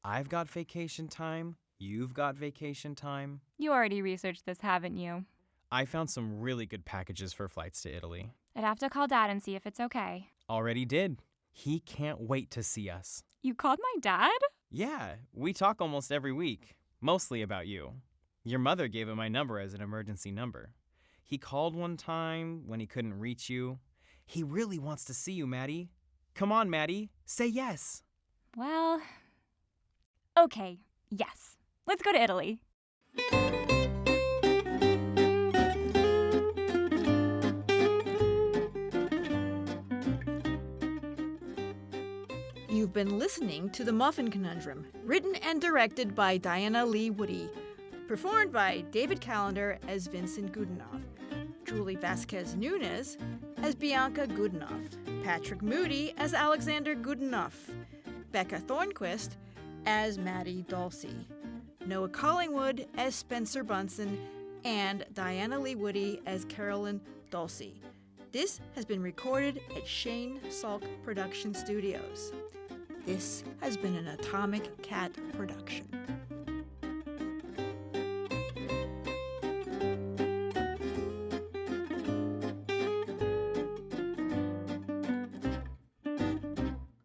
I've got vacation time. You've got vacation time. You already researched this, haven't you? I found some really good packages for flights to Italy. I'd have to call Dad and see if it's okay. Already did. He can't wait to see us. You called my dad? Yeah, we talk almost every week. Mostly about you. Your mother gave him my number as an emergency number. He called one time when he couldn't reach you. He really wants to see you, Maddie. Come on, Maddie. Say yes. Well, okay, yes. Let's go to Italy. You've been listening to The Muffin Conundrum, written and directed by Diana Lee Woody, performed by David Callandar as Vincent Gudenov, Julie Vasquez Nunis as Bianca Gudenov, Patrick Moody as Alexander Gudenov, Becca Thornquist as Maddie Dolce, Noah Collingwood as Spencer Bunsen, and Diana Lee Woody as Carolyn Dolce. This has been recorded at Shane Salk Production Studios. This has been an Atomic Cat production.